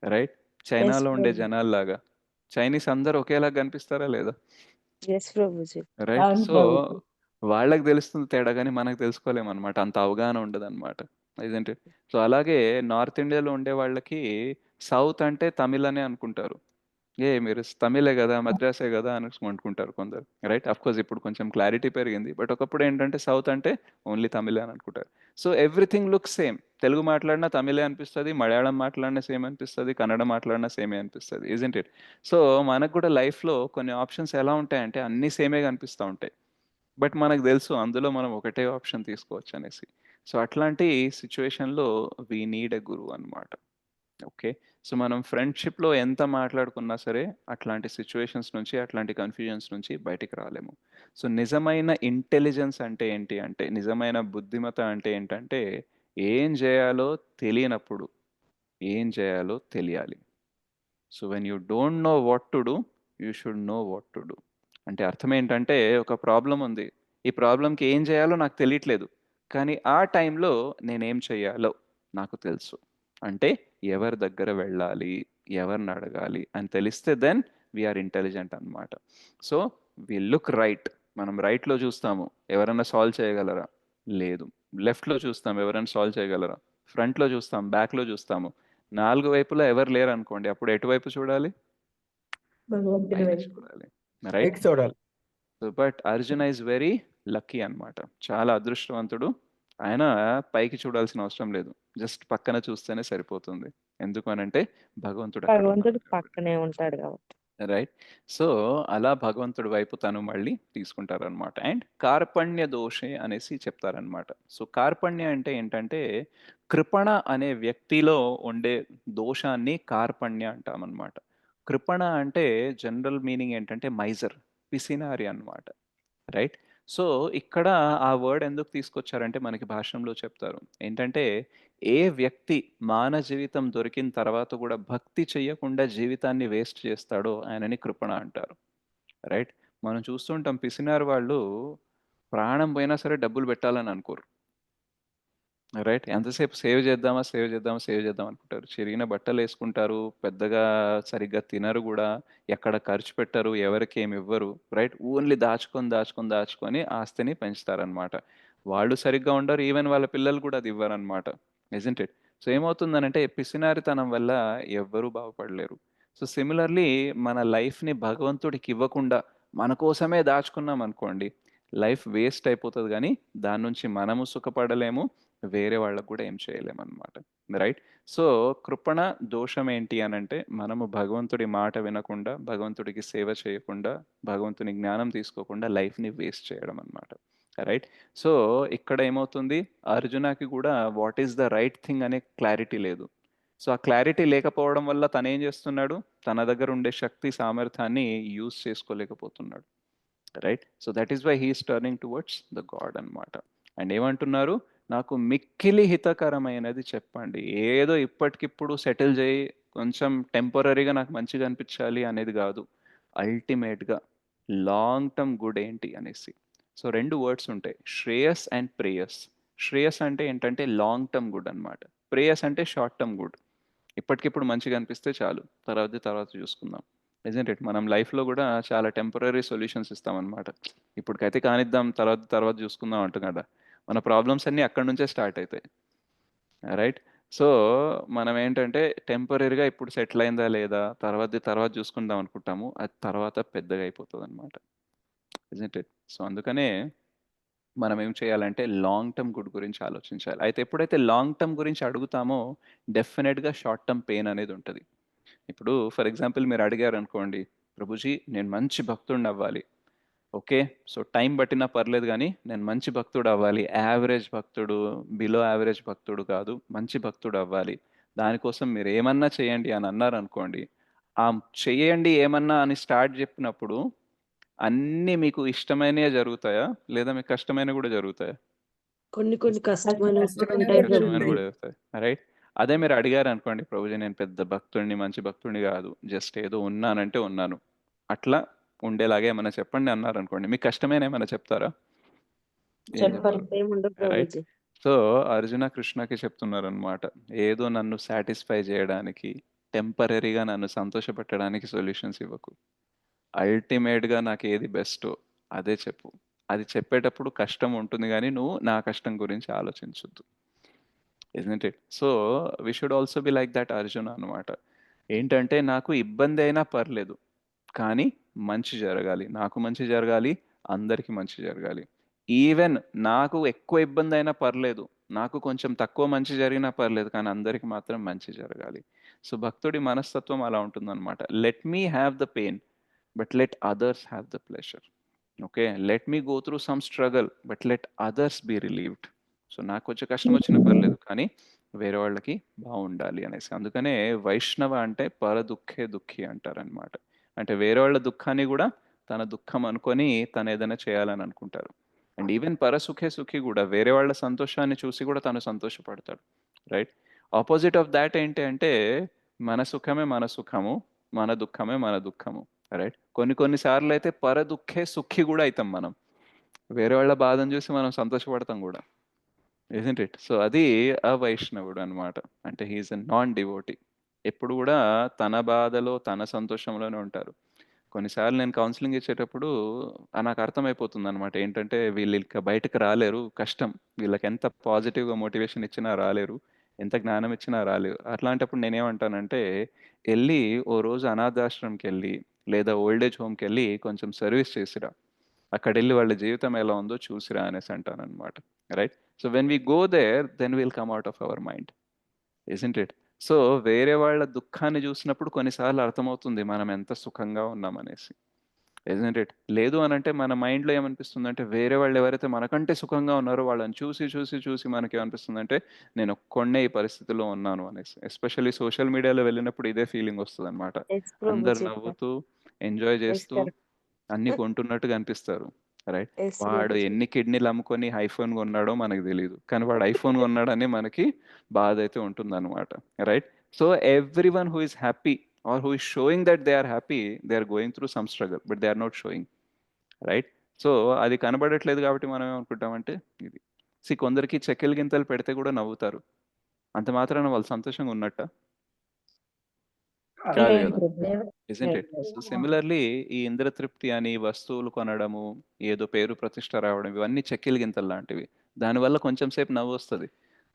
రైట్? ఎస్ చైనాలో ఉండే ప్రభు. జనాల్లాగా. చైనీస్ అందరూ ఒకేలాగా కనిపిస్తారా లేదా? ఎస్ ప్రభుజీ. రైట్? అవును సో, ప్రభుజీ. వాళ్ళకి తెలుస్తుంది తేడా గానీ మనకు తెలుసుకోలేమనమాట. అంత అవగాహన ఉండదనమాట. ఐజంట్ ఇట్? సో, అలాగే నార్త్ ఇండియాలో ఉండే వాళ్ళకి సౌత్ అంటే తమిళ్ అనే అనుకుంటారు. మీరు తమిళే గదా! మద్రాసే గదా! అనేసి అనుకుంటారు కొందరు. రైట్? ఆఫ్‌కోర్స్ ఇప్పుడు కొంచెం క్లారిటీ పెరిగింది. బట్ ఒకప్పుడు ఏంటంటే సౌత్ అంటే ఓన్లీ తమిళే అని అనుకుంటారు. So, everything looks same. Telugu మాట్లాడినా తమిళే అనిపిస్తది. మలయాళం మాట్లాడినా సేమ్ అనిపిస్తది. కన్నడ మాట్లాడినా సేమే అనిపిస్తది. Isn't it? సో, మనకు కూడా లైఫ్‌లో కొన్ని ఆప్షన్స్ ఎలా ఉంటాయంటే అన్నీ సేమే కనిపిస్తా ఉంటాయి. బట్ మనకు తెలుసు అందులో మనం ఒకటే ఆప్షన్ తీసుకోవచ్చనేసి. సో, అట్లాంటి సిట్యుయేషన్‌లో వి నీడ్ ఎ గురువు అన్నమాట. ఓకే. సో, మనం ఫ్రెండ్‌షిప్‌లో ఎంత మాట్లాడుకున్నా సరే, అట్లాంటి సిట్యుయేషన్స్ నుంచి, అట్లాంటి కన్‌ఫ్యూజన్స్ నుంచి బయటికి రాలేము. సో, నిజమైన ఇంటెలిజెన్స్ అంటే ఏంటి అంటే, నిజమైన బుద్ధిమత అంటే ఏంటంటే, ఏం జేయాలో తెలియనప్పుడు, ఏం జేయాలో తెలియాలి. So, when you don't know what to do, you should know what to do. అంటే అర్థం ఏంటంటే, ఒక ప్రాబ్లమ్ ఉంది. ఈ ప్రాబ్లమ్‌కి ఏం చేయాలో నాకు తెలియట్లేదు. కానీ ఆ టైంలో నేనేం చేయాలో నాకు తెలుసు. అంటే ఎవరి దగ్గర వెళ్ళాలి, ఎవరిని అడగాలి అని తెలిస్తే దెన్ వి ఆర్ ఇంటెలిజెంట్ అన్నమాట. So, we look right. మనం రైట్‌లో చూస్తాము. ఎవరైనా సాల్వ్ చేయగలరా? లేదు. లెఫ్ట్‌లో చూస్తాం. ఎవరైనా సాల్వ్ చేయగలరా? ఫ్రంట్‌లో చూస్తాం. బ్యాక్‌లో చూస్తాము. 4 వైపులా ఎవరు లేరనుకోండి. అప్పుడు ఎటువైపు చూడాలి? భగవంతుని పైన వైపు. చూడాలి. రైట్? పైకి చూడాలి. So, but Arjuna is very lucky అన్నమాట. చాలా అదృష్టవంతుడు. ఆయన పైకి చూడాల్సిన అవసరం లేదు. జస్ట్ పక్కన చూస్తేనే సరిపోతుంది. ఎందుకు అనంటే భగవంతుడు అక్కడ ఉన్నారు భగవంతుడు కాబట్టి. పక్కనే ఉంటాడు కాబట్టి. రైట్? సో, అలా భగవంతుడి వైపు తను మళ్ళీ తీసుకుంటారనమాట. అండ్ కార్పణ్య దోషే అనేసి చెప్తారనమాట. సో, కార్పణ్య అంటే ఏంటంటే, కృపణ అనే వ్యక్తిలో ఉండే దోషాన్ని కార్పణ్య అంటామనమాట. కృపణ అంటే జనరల్ మీనింగ్ ఏంటంటే మైజర్, పిసినారి అన్నమాట. రైట్? సో, ఇక్కడ ఆ వర్డ్ ఎందుకు తీసుకొచ్చారంటే మనకి భాషణంలో చెప్తారు. ఏంటంటే, ఏ వ్యక్తి మానవ జీవితం దొరికిన తర్వాత కూడా భక్తి చెయ్యకుండా జీవితాన్ని వేస్ట్ చేస్తాడో ఆయనని కృపణ అంటారు. రైట్? మనం చూస్తుంటాం పిసినారి వాళ్ళు ప్రాణం పోయినా సరే డబ్బులు పెట్టాలని అనుకోరు. రైట్? ఎంతసేపు సేవ్ చేద్దామా, సేవ్ చేద్దామా, సేవ్ చేద్దాం అనుకుంటారు. చిరిగిన బట్టలేసుకుంటారు. పెద్దగా సరిగ్గా తినరు గూడా. ఎక్కడ ఖర్చు పెట్టరు. ఎవరికీ ఏమి ఇవ్వరు. రైట్? ఓన్లీ దాచుకొని, దాచుకొని, దాచుకొని ఆస్తిని పెంచుతారనమాట. వాళ్ళు సరిగ్గా ఉండరు. ఈవెన్ వాళ్ళ పిల్లలు కూడా అది ఇవ్వరనమాట. Isn't it? సో, ఏమవుతుందనంటే పిసినారితనం వల్ల ఎవ్వరూ బాగుపడలేరు. సో, సిమిలర్‌లీ మన లైఫ్‌ని భగవంతుడికి ఇవ్వకుండా మన కోసమే దాచుకున్నామనుకోండి, లైఫ్ వేస్ట్ అయిపోతది గానీ, దాని నుంచి మనము సుఖపడలేము. వేరే వాళ్ళకి కూడా ఏం చేయలేమనమాట. రైట్? సో, కృపణ దోషం ఏంటి అనంటే, మనము భగవంతుడి మాట వినకుండా, భగవంతుడికి సేవ చేయకుండా, భగవంతుని జ్ఞానం తీసుకోకుండా లైఫ్‌ని వేస్ట్ చేయడం అనమాట. రైట్? సో, ఇక్కడ ఏమవుతుంది, అర్జునకి కూడా what is the right thing అనే క్లారిటీ లేదు. సో, ఆ క్లారిటీ లేకపోవడం వల్ల తనేం చేస్తున్నాడు, తన దగ్గర ఉండే శక్తి, సామర్థ్యాన్ని యూజ్ చేసుకోలేకపోతున్నాడు. Right? So, that is why he is turning towards the God అన్నమాట. అండ్ ఏమంటున్నారు? నాకు మిక్కిలి హితకరమైనది చెప్పండి. ఏదో ఇప్పటికిప్పుడు సెటిల్ చేయి, కొంచెం టెంపరరీగా నాకు మంచిగా అనిపించాలి అనేది కాదు. అల్టిమేట్‌గా లాంగ్ టర్మ్ గుడ్ ఏంటి అనేసి. సో, 2 వర్డ్స్ ఉంటాయి. శ్రేయస్ అండ్ ప్రేయస్. శ్రేయస్ అంటే ఏంటంటే లాంగ్ టర్మ్ గుడ్ అన్నమాట. ప్రేయస్ అంటే షార్ట్ టర్మ్ గుడ్. ఇప్పటికిప్పుడు మంచిగా అనిపిస్తే చాలు. తర్వాతది తర్వాత చూసుకుందాం. Isn't it? మనం లైఫ్‌లో గూడా చాలా టెంపరరీ సొల్యూషన్స్ ఇస్తామనమాట. ఇప్పటికైతే కానిద్దాం, తర్వాత తర్వాత చూసుకుందాం అంటాం కదా! మన ప్రాబ్లమ్స్ అన్నీ అక్కడి నుంచే స్టార్ట్ అయితాయి. రైట్? సో, మనమేంటంటే టెంపరరీగా ఇప్పుడు సెటిల్ అయిందా లేదా, తర్వాతది తర్వాత చూసుకుందాం అనుకుంటాము. అది తర్వాత పెద్దగా అయిపోతదనమాట. Isn't it? సో, అందుకనే మనం ఏం చేయాలంటే లాంగ్ టర్మ్ గుడ్ గురించి ఆలోచించాలి. అయితే ఎప్పుడైతే లాంగ్ టర్మ్ గురించి అడుగుతామో డెఫినిట్‌గా షార్ట్ టర్మ్ పెయిన్ అనేది ఉంటది. ఇప్పుడు ఫర్ ఎగ్జాంపుల్ మీరు అడిగారనుకోండి, ప్రభుజీ నేను మంచి భక్తుడినవ్వాలి. ఓకే. సో, టైం పట్టినా పర్లేదు గానీ, నేను మంచి భక్తుడవ్వాలి. యావరేజ్ భక్తుడు, బిలో యావరేజ్ భక్తుడు కాదు. మంచి భక్తుడవ్వాలి. దానికోసం మీరేమన్నా చేయండి అని అన్నారనుకోండి, చెయ్యండి ఏమన్నా అని స్టార్ట్ చెప్పినప్పుడు అన్నీ మీకు ఇష్టమైనవే జరుగుతాయా? లేదా మీకు కష్టమైనవి కూడా జరుగుతాయా? కొన్ని కష్టమైన కష్టమైనవి ఉంటాయి కూడా కష్టమైనవి ప్రభుజీ. కూడా జరుగుతాయి. రైట్? అదే మీరు అడిగారు అనుకోండి, ప్రభుజీ నేను పెద్ద భక్తుడిని, మంచి భక్తుడిని కాదు. జస్ట్ ఏదో ఉన్నానంటే ఉన్నాను. అట్లా ఉండేలాగా ఏమైనా చెప్పండి అన్నారు అనుకోండి. మీకు కష్టమైన ఏమైనా చెప్తారా? ఏం చెప్పరు. చెప్తారు? ఏముండదు రైట్? ప్రభుజీ. సో అర్జున కృష్ణకి చెప్తున్నారనమాట. ఏదో నన్ను సాటిస్ఫై చేయడానికి, టెంపరరీగా నన్ను సంతోషపెట్టడానికి సొల్యూషన్స్ ఇవ్వకు. అల్టిమేట్గా నాకు ఏది బెస్టో అదే చెప్పు. అది చెప్పేటప్పుడు కష్టం ఉంటుంది కానీ నువ్వు నా కష్టం గురించి ఆలోచించొద్దు. Isn't it? So we should also be like that Arjuna అనమాట. ఏంటంటే నాకు ఇబ్బంది అయినా పర్లేదు, కానీ మంచి జరగాలి, నాకు మంచి జరగాలి, అందరికీ మంచి జరగాలి. ఈవెన్ నాకు ఎక్కువ ఇబ్బంది అయినా పర్లేదు, నాకు కొంచెం తక్కువ మంచి జరిగినా పర్లేదు, కానీ అందరికీ మాత్రం మంచి జరగాలి. సో భక్తుడి మనస్తత్వం అలా ఉంటుందన్నమాట. Let me have the pain but let others have the pleasure. Okay, let me go through some struggle but let others be relieved. So నాకు కొంచెం కష్టం వచ్చినా పర్లేదు, కానీ వేరే వాళ్ళకి బాగుండాలి అనేసి. అందుకనే వైష్ణవ అంటే పరదుఃఖే దుఃఖి అంటారనమాట. అంటే వేరే వాళ్ళ దుఃఖాన్ని కూడా తన దుఃఖం అనుకొని తను ఏదైనా చేయాలని అనుకుంటారు. అండ్ ఈవెన్ పరసుఖే సుఖి కూడా వేరే వాళ్ళ సంతోషాన్ని చూసి కూడా తను సంతోషపడతాడు. రైట్? ఆపోజిట్ ఆఫ్ దాట్ ఏంటి అంటే మన సుఖమే మన సుఖము, మన దుఃఖమే మన దుఃఖము. రైట్? కొన్నిసార్లు అయితే పర దుఃఖే సుఖి కూడా అవుతాం మనం. వేరే వాళ్ళ బాధను చూసి మనం సంతోషపడతాం కూడా. Isn't it? సో అది అవైష్ణవుడు అనమాట. అంటే హీఈస్ ఎ నాన్ డివోటీ. ఎప్పుడు కూడా తన బాధలో తన సంతోషంలోనే ఉంటారు. కొన్నిసార్లు నేను కౌన్సిలింగ్ ఇచ్చేటప్పుడు నాకు అర్థమైపోతుంది అనమాట. ఏంటంటే వీళ్ళు ఇంకా బయటకు రాలేరు, కష్టం. వీళ్ళకి ఎంత పాజిటివ్గా మోటివేషన్ ఇచ్చినా రాలేరు, ఎంత జ్ఞానం ఇచ్చినా రాలేరు. అట్లాంటప్పుడు నేనేమంటానంటే వెళ్ళి ఓ రోజు అనాథాశ్రమంకి వెళ్ళి లేదా ఓల్డేజ్ హోమ్కి వెళ్ళి కొంచెం సర్వీస్ చేసిరా, అక్కడ వెళ్ళి వాళ్ళ జీవితం ఎలా ఉందో చూసిరా అనేసి అంటాను అనమాట. Right? So when we go there then will come out of our mind. Isn't it? So వేరే వాళ్ళ దుఃఖాన్ని చూసినప్పుడు కొన్నిసార్లు అర్థమవుతుంది మనం ఎంత సుఖంగా ఉన్నామనేసి. Isn't it? లేదు అని అంటే మన మైండ్లో ఏమనిపిస్తుందంటే వేరే వాళ్ళు ఎవరైతే మనకంటే సుఖంగా ఉన్నారో వాళ్ళని చూసి చూసి చూసి మనకి ఏమనిపిస్తుందంటే నేను ఒక్కడే ఈ పరిస్థితిలో ఉన్నాను అనేసి. ఎస్పెషల్లీ సోషల్ మీడియాలో వెళ్ళినప్పుడు ఇదే ఫీలింగ్ వస్తుంది అనమాట. ఎస్ అందరు ప్రభుజీ. నవ్వుతూ ఎంజాయ్ ఎస్ చేస్తూ కరెక్ట్. అన్ని కొంటున్నట్టుగా అనిపిస్తారు. రైట్? ఎస్ వాడు ప్రభుజీ. ఎన్ని కిడ్నీలు అమ్ముకొని ఐఫోన్ కొన్నాడో మనకు తెలియదు, కానీ వాడు ఐఫోన్ కొన్నాడని మనకి బాధ అయితే ఉంటుందన్నమాట. Right? So every one who is happy or who is showing that they are happy, they are going through some struggle but they are not showing. Right? So అది కనబడట్లేదు కాబట్టి మనం ఏమనుకుంటామంటే ఇది. కొందరికి చెక్కెలు గింతలు పెడితే కూడా నవ్వుతారు, అంత మాత్రాన వాళ్ళు సంతోషంగా ఉన్నట్ట? కాదు లేదు కదా. Prabhu. Isn't it? So similarly ఈ ఇంద్రతృప్తి అని వస్తువులు కొనడము, ఏదో పేరు ప్రతిష్ట రావడం, ఇవన్నీ చెక్కిలి గింతలు లాంటివి. దానివల్ల కొంచెం సేపు నవ్వు వస్తుంది,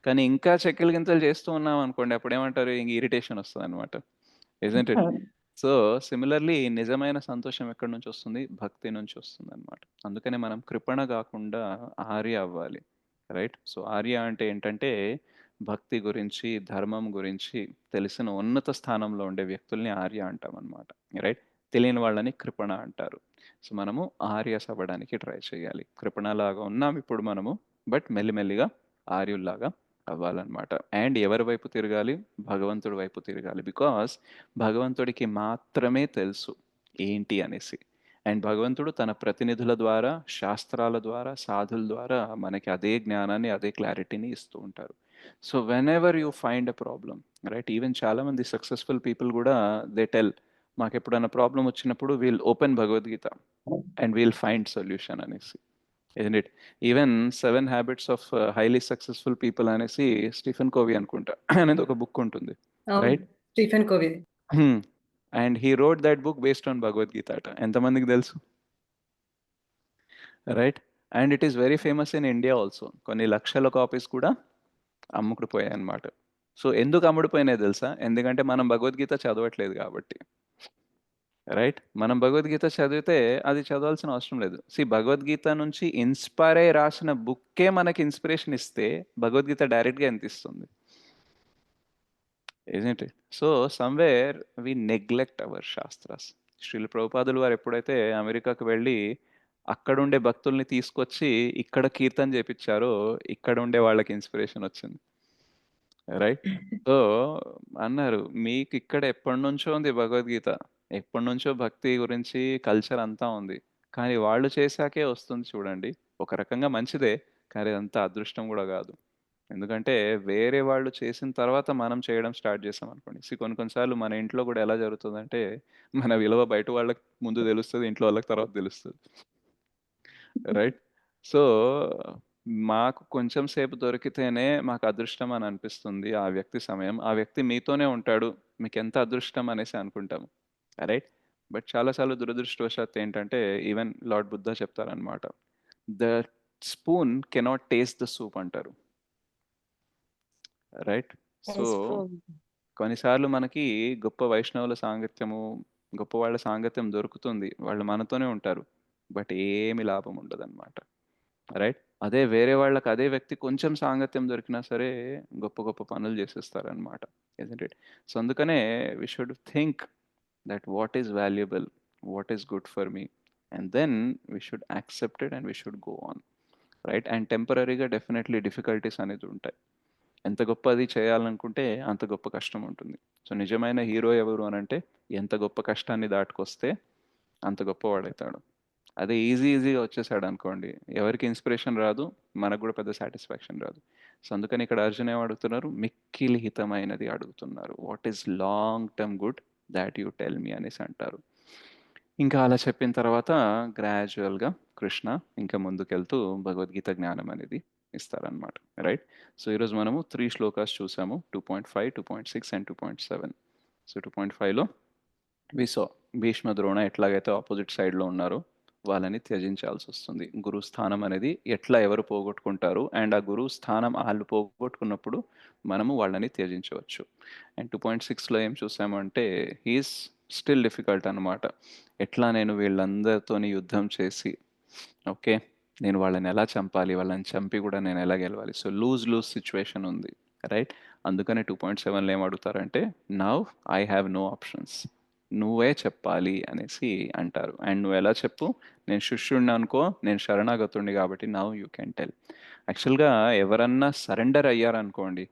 కానీ ఇంకా చెక్కిలి గింతలు చేస్తూ ఉన్నాం అనుకోండి, అప్పుడు ఏమంటారు, ఇంక ఇరిటేషన్ వస్తుంది అనమాట. Isn't it? సో సిమిలర్లీ నిజమైన సంతోషం ఎక్కడి నుంచి వస్తుంది? భక్తి నుంచి వస్తుంది అనమాట. అందుకనే మనం కృపణ కాకుండా ఆర్య అవ్వాలి. రైట్? సో ఆర్య అంటే ఏంటంటే భక్తి గురించి, ధర్మం గురించి తెలిసిన ఉన్నత స్థానంలో ఉండే వ్యక్తుల్ని ఆర్య అంటాం అనమాట. రైట్? తెలియని వాళ్ళని కృపణ అంటారు. సో మనము ఆర్యస్ అవ్వడానికి ట్రై చేయాలి. కృపణలాగా ఉన్నాం ఇప్పుడు మనము, బట్ మెల్లిమెల్లిగా ఆర్యుల్లాగా అవ్వాలన్నమాట. అండ్ ఎవరి వైపు తిరగాలి? భగవంతుడి వైపు తిరగాలి. బికాస్ భగవంతుడికి మాత్రమే తెలుసు ఏంటి అనేసి. అండ్ భగవంతుడు తన ప్రతినిధుల ద్వారా, శాస్త్రాల ద్వారా, సాధుల ద్వారా మనకి అదే జ్ఞానాన్ని, అదే క్లారిటీని ఇస్తూ ఉంటారు. So whenever you find a problem, right? Even చాలామంది సక్సెస్ఫుల్ పీపుల్ కూడా దే టెల్, మాకు ఎప్పుడైనా ప్రాబ్లం వచ్చినప్పుడు we'll open Bhagavad Gita and we'll find solution అనేసి. isn't it? Even 7 habits of highly successful people అనేసి స్టీఫెన్ కోవి అనుకుంటా అనేది ఒక బుక్ ఉంటుంది. Right? Stephen Covey. And he wrote that book based on Bhagavad Gita అట. ఎంతమందికి తెలుసు? Right? And it is very famous in India also. కొన్ని లక్షల కాపీస్ కూడా అమ్ముకుపోయాయి అన్నమాట. సో ఎందుకు అమ్ముడుపోయినాయి తెలుసా? ఎందుకంటే మనం భగవద్గీత చదవట్లేదు కాబట్టి. రైట్? మనం భగవద్గీత చదివితే అది చదవాల్సిన అవసరం లేదు. భగవద్గీత నుంచి ఇన్స్పైర్ అయ్యి రాసిన బుక్కే మనకి ఇన్స్పిరేషన్ ఇస్తే భగవద్గీత డైరెక్ట్గా ఎంత ఇస్తుంది? isn't it? So somewhere we neglect our shastras. Srila ప్రభుపాదులు వారు ఎప్పుడైతే అమెరికాకు వెళ్ళి అక్కడుండే భక్తుల్ని తీసుకొచ్చి ఇక్కడ కీర్తన చేపించారో ఇక్కడ ఉండే వాళ్ళకి ఇన్స్పిరేషన్ వచ్చింది. రైట్? సో, అన్నారు మీకు ఇక్కడ ఎప్పటినుంచో ఉంది భగవద్గీత. ఎప్పటినుంచో భక్తి గురించి కల్చర్ అంతా ఉంది. కానీ వాళ్ళు చేశాకే వస్తుంది చూడండి. ఒక రకంగా మంచిదే. కానీ అదంతా అదృష్టం గూడా గాదు. ఎందుకంటే వేరే వాళ్ళు చేసిన తర్వాత మనం చేయడం స్టార్ట్ చేసామనుకోండి. కొన్ని కొన్ని సార్లు మన ఇంట్లో గూడా ఎలా జరుగుతదంటే, మన విలువ బయట వాళ్ళకి ముందు తెలుస్తది. ఇంట్లో వాళ్ళకి తర్వాత తెలుస్తది. రైట్? సో, మాకు కొంచెం సేపు దొరికితేనే మాకు అదృష్టం అని అనిపిస్తుంది ఆ వ్యక్తి సమయం. ఆ వ్యక్తి మీతోనే ఉంటాడు. మీకెంత అదృష్టం అనేసి అనుకుంటాము. రైట్? బట్ చాలా సార్లు దురదృష్టవశాత్తు ఏంటంటే, ఈవెన్ లార్డ్ బుద్ధ చెప్తారనమాట. The spoon cannot taste the soup అంటారు. రైట్? So, yes Prabhuji. కొన్నిసార్లు మనకి గొప్ప వైష్ణవుల సాంగత్యము, గొప్ప వాళ్ళ సాంగత్యం దొరుకుతుంది. వాళ్ళు మనతోనే ఉంటారు. బట్ ఏమి లాభం ఉండదనమాట. రైట్? అదే వేరే వాళ్ళకి అదే వ్యక్తి కొంచెం సాంగత్యం దొరికినా సరే గొప్ప గొప్ప పనులు చేసేస్తారనమాట. Isn't it? సో, అందుకనే we should think that what is valuable, what is good for me, and then we should accept it and we should go on. Right? And టెంపరరీగా డెఫినెట్లీ డిఫికల్టీస్ అనేది ఉంటాయి. ఎంత గొప్పది చేయాలనుకుంటే అంత గొప్ప కష్టం ఉంటుంది. సో, నిజమైన హీరో ఎవరు అనంటే ఎంత గొప్ప కష్టాన్ని దాటుకొస్తే అంత గొప్పవాడైతాడు. అదే ఈజీగా వచ్చేసాడనుకోండి, ఎవరికి ఇన్స్పిరేషన్ రాదు, మనకు కూడా పెద్ద సాటిస్ఫాక్షన్ రాదు. సో, అందుకని ఇక్కడ అర్జున్ ఏం అడుగుతున్నారు? మిక్కిలి హితమైనది అడుగుతున్నారు. What is long term good that you tell me అనేసి అంటారు. ఇంకా అలా చెప్పిన తర్వాత గ్రాడ్యువల్గా కృష్ణ ఇంకా ముందుకెళ్తూ భగవద్గీత జ్ఞానం అనేది ఇస్తారనమాట. రైట్? సో, ఈరోజు మనము 3 శ్లోకాస్ చూసాము. 2.5, 2.6 అండ్ 2.7. సో, 2.5లో విసో భీష్మ ద్రోణ ఎట్లాగైతే ఆపోజిట్ సైడ్లో ఉన్నారో వాళ్ళని త్యజించాల్సి వస్తుంది. గురు స్థానం అనేది ఎట్లా ఎవరు పోగొట్టుకుంటారు, అండ్ ఆ గురువు స్థానం వాళ్ళు పోగొట్టుకున్నప్పుడు మనము వాళ్ళని త్యజించవచ్చు. అండ్ 2.6లో ఏం చూసాము అంటే హీఈస్ స్టిల్ డిఫికల్ట్ అనమాట. ఎట్లా నేను వీళ్ళందరితోని యుద్ధం చేసి, ఓకే, నేను వాళ్ళని ఎలా చంపాలి, వాళ్ళని చంపి కూడా నేను ఎలా గెలవాలి. సో లూజ్ సిచ్యువేషన్ ఉంది. రైట్? అందుకనే 2.7లో ఏం అడుగుతారంటే now I have no options, నువ్వే చెప్పాలి అనేసి అంటారు. అండ్ నువ్వు ఎలా చెప్పు, నేను శిష్యుడిని అనుకో, నేను శరణాగతుడిని కాబట్టి నౌ యూ కెన్ టెల్. యాక్చువల్గా ఎవరన్నా సరెండర్ అయ్యారనుకోండి,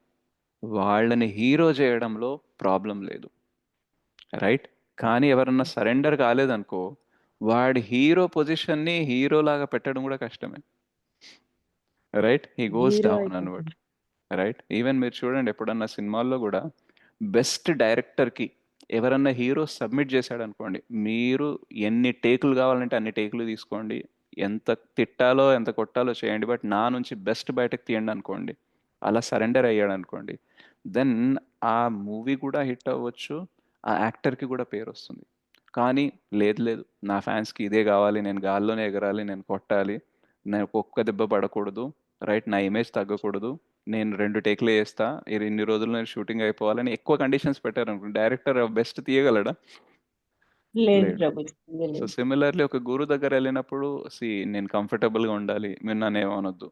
వాళ్ళని హీరో చేయడంలో ప్రాబ్లం లేదు. రైట్? కానీ ఎవరన్నా సరెండర్ కాలేదనుకో, వాడి హీరో పొజిషన్ని హీరోలాగా పెట్టడం కూడా కష్టమే. Right? He goes hero down అనమాట. అయిపోతుంది. రైట్? ఈవెన్ మీరు చూడండి ఎప్పుడన్నా సినిమాల్లో కూడా బెస్ట్ డైరెక్టర్కి ఎవరన్నా హీరో సబ్మిట్ చేశాడు అనుకోండి, మీరు ఎన్ని టేకులు కావాలంటే అన్ని టేకులు తీసుకోండి, ఎంత తిట్టాలో ఎంత కొట్టాలో చేయండి, బట్ నా నుంచి బెస్ట్ బయటకు తీయండి అనుకోండి, అలా సరెండర్ అయ్యాడు అనుకోండి, దెన్ ఆ మూవీ కూడా హిట్ అవ్వచ్చు, ఆ యాక్టర్కి కూడా పేరు వస్తుంది. కానీ లేదు నా ఫ్యాన్స్కి ఇదే కావాలి, నేను గాల్లోనే ఎగరాలి, నేను కొట్టాలి, నేను ఒక్క దెబ్బ పడకూడదు, రైట్, నా ఇమేజ్ తగ్గకూడదు, నేను 2 టేక్‌లే చేస్తా, ఇన్ని రోజుల్లో నేను షూటింగ్ అయిపోవాలని ఎక్కువ కండిషన్స్ పెట్టారనుకోండి, డైరెక్టర్ బెస్ట్ తీయగలడా? లేదు లేడు. ప్రభుజీ. సో, తెలియదు. సిమిలర్‌లీ ఒక గురువు దగ్గరెళ్ళినప్పుడు నేను కంఫర్టబుల్‌గా ఉండాలి, మీరు నన్నేమనొద్దు.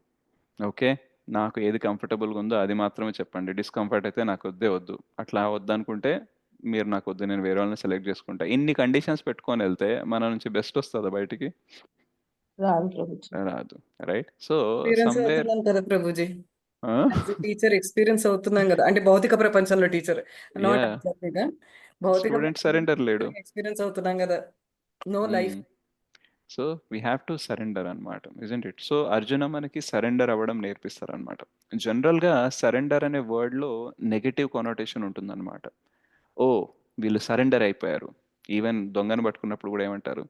ఓకే? నాకు ఏది కంఫర్టబుల్‌గా ఉందో అది మాత్రమే చెప్పండి. డిస్కంఫర్ట్ అయితే నాకొద్దే వద్దు. అట్లా వద్దనుకుంటే మీరు నాకొద్దు, నేను వేరే వాళ్ళని సెలెక్ట్ చేసుకుంటా. ఇన్ని కండిషన్స్ పెట్టుకొనెళ్తే మన నుంచి బెస్ట్ వస్తదా బయటికి? రాదు ప్రభుజీ. రాదు. రైట్? సో, ఎక్స్పీరియన్స్ సమ్‌వేర్ అవుతున్నాం కదా ప్రభుజీ. ఆ! యాజ్ ఎ టీచర్ ఎక్స్పీరియన్స్ అవుతున్నాం కదా, అంటే భౌతిక ప్రపంచంలో టీచర్, నాట్ యాహ్! ఎగ్జాక్ట్లీగా భౌతిక స్టూడెంట్ సరెండర్ లేడు. ప్రపంచంలో ఎక్స్పీరియన్స్ అవుతున్నాం కదా. No life. Hmm. So, we have to surrender అనమాట. Isn't it? సో, అర్జున మనకి సరెండర్ అవ్వడం నేర్పిస్తారనమాట. జనరల్‌గా సరెండర్ అనే వర్డ్‌లో నెగెటివ్ కొనోటేషన్ ఉంటుందనమాట. ఓహ్! వీళ్ళు సరెండర్ అయిపోయారు. ఈవెన్ దొంగని పట్టుకున్నప్పుడు కూడా ఏమంటారు?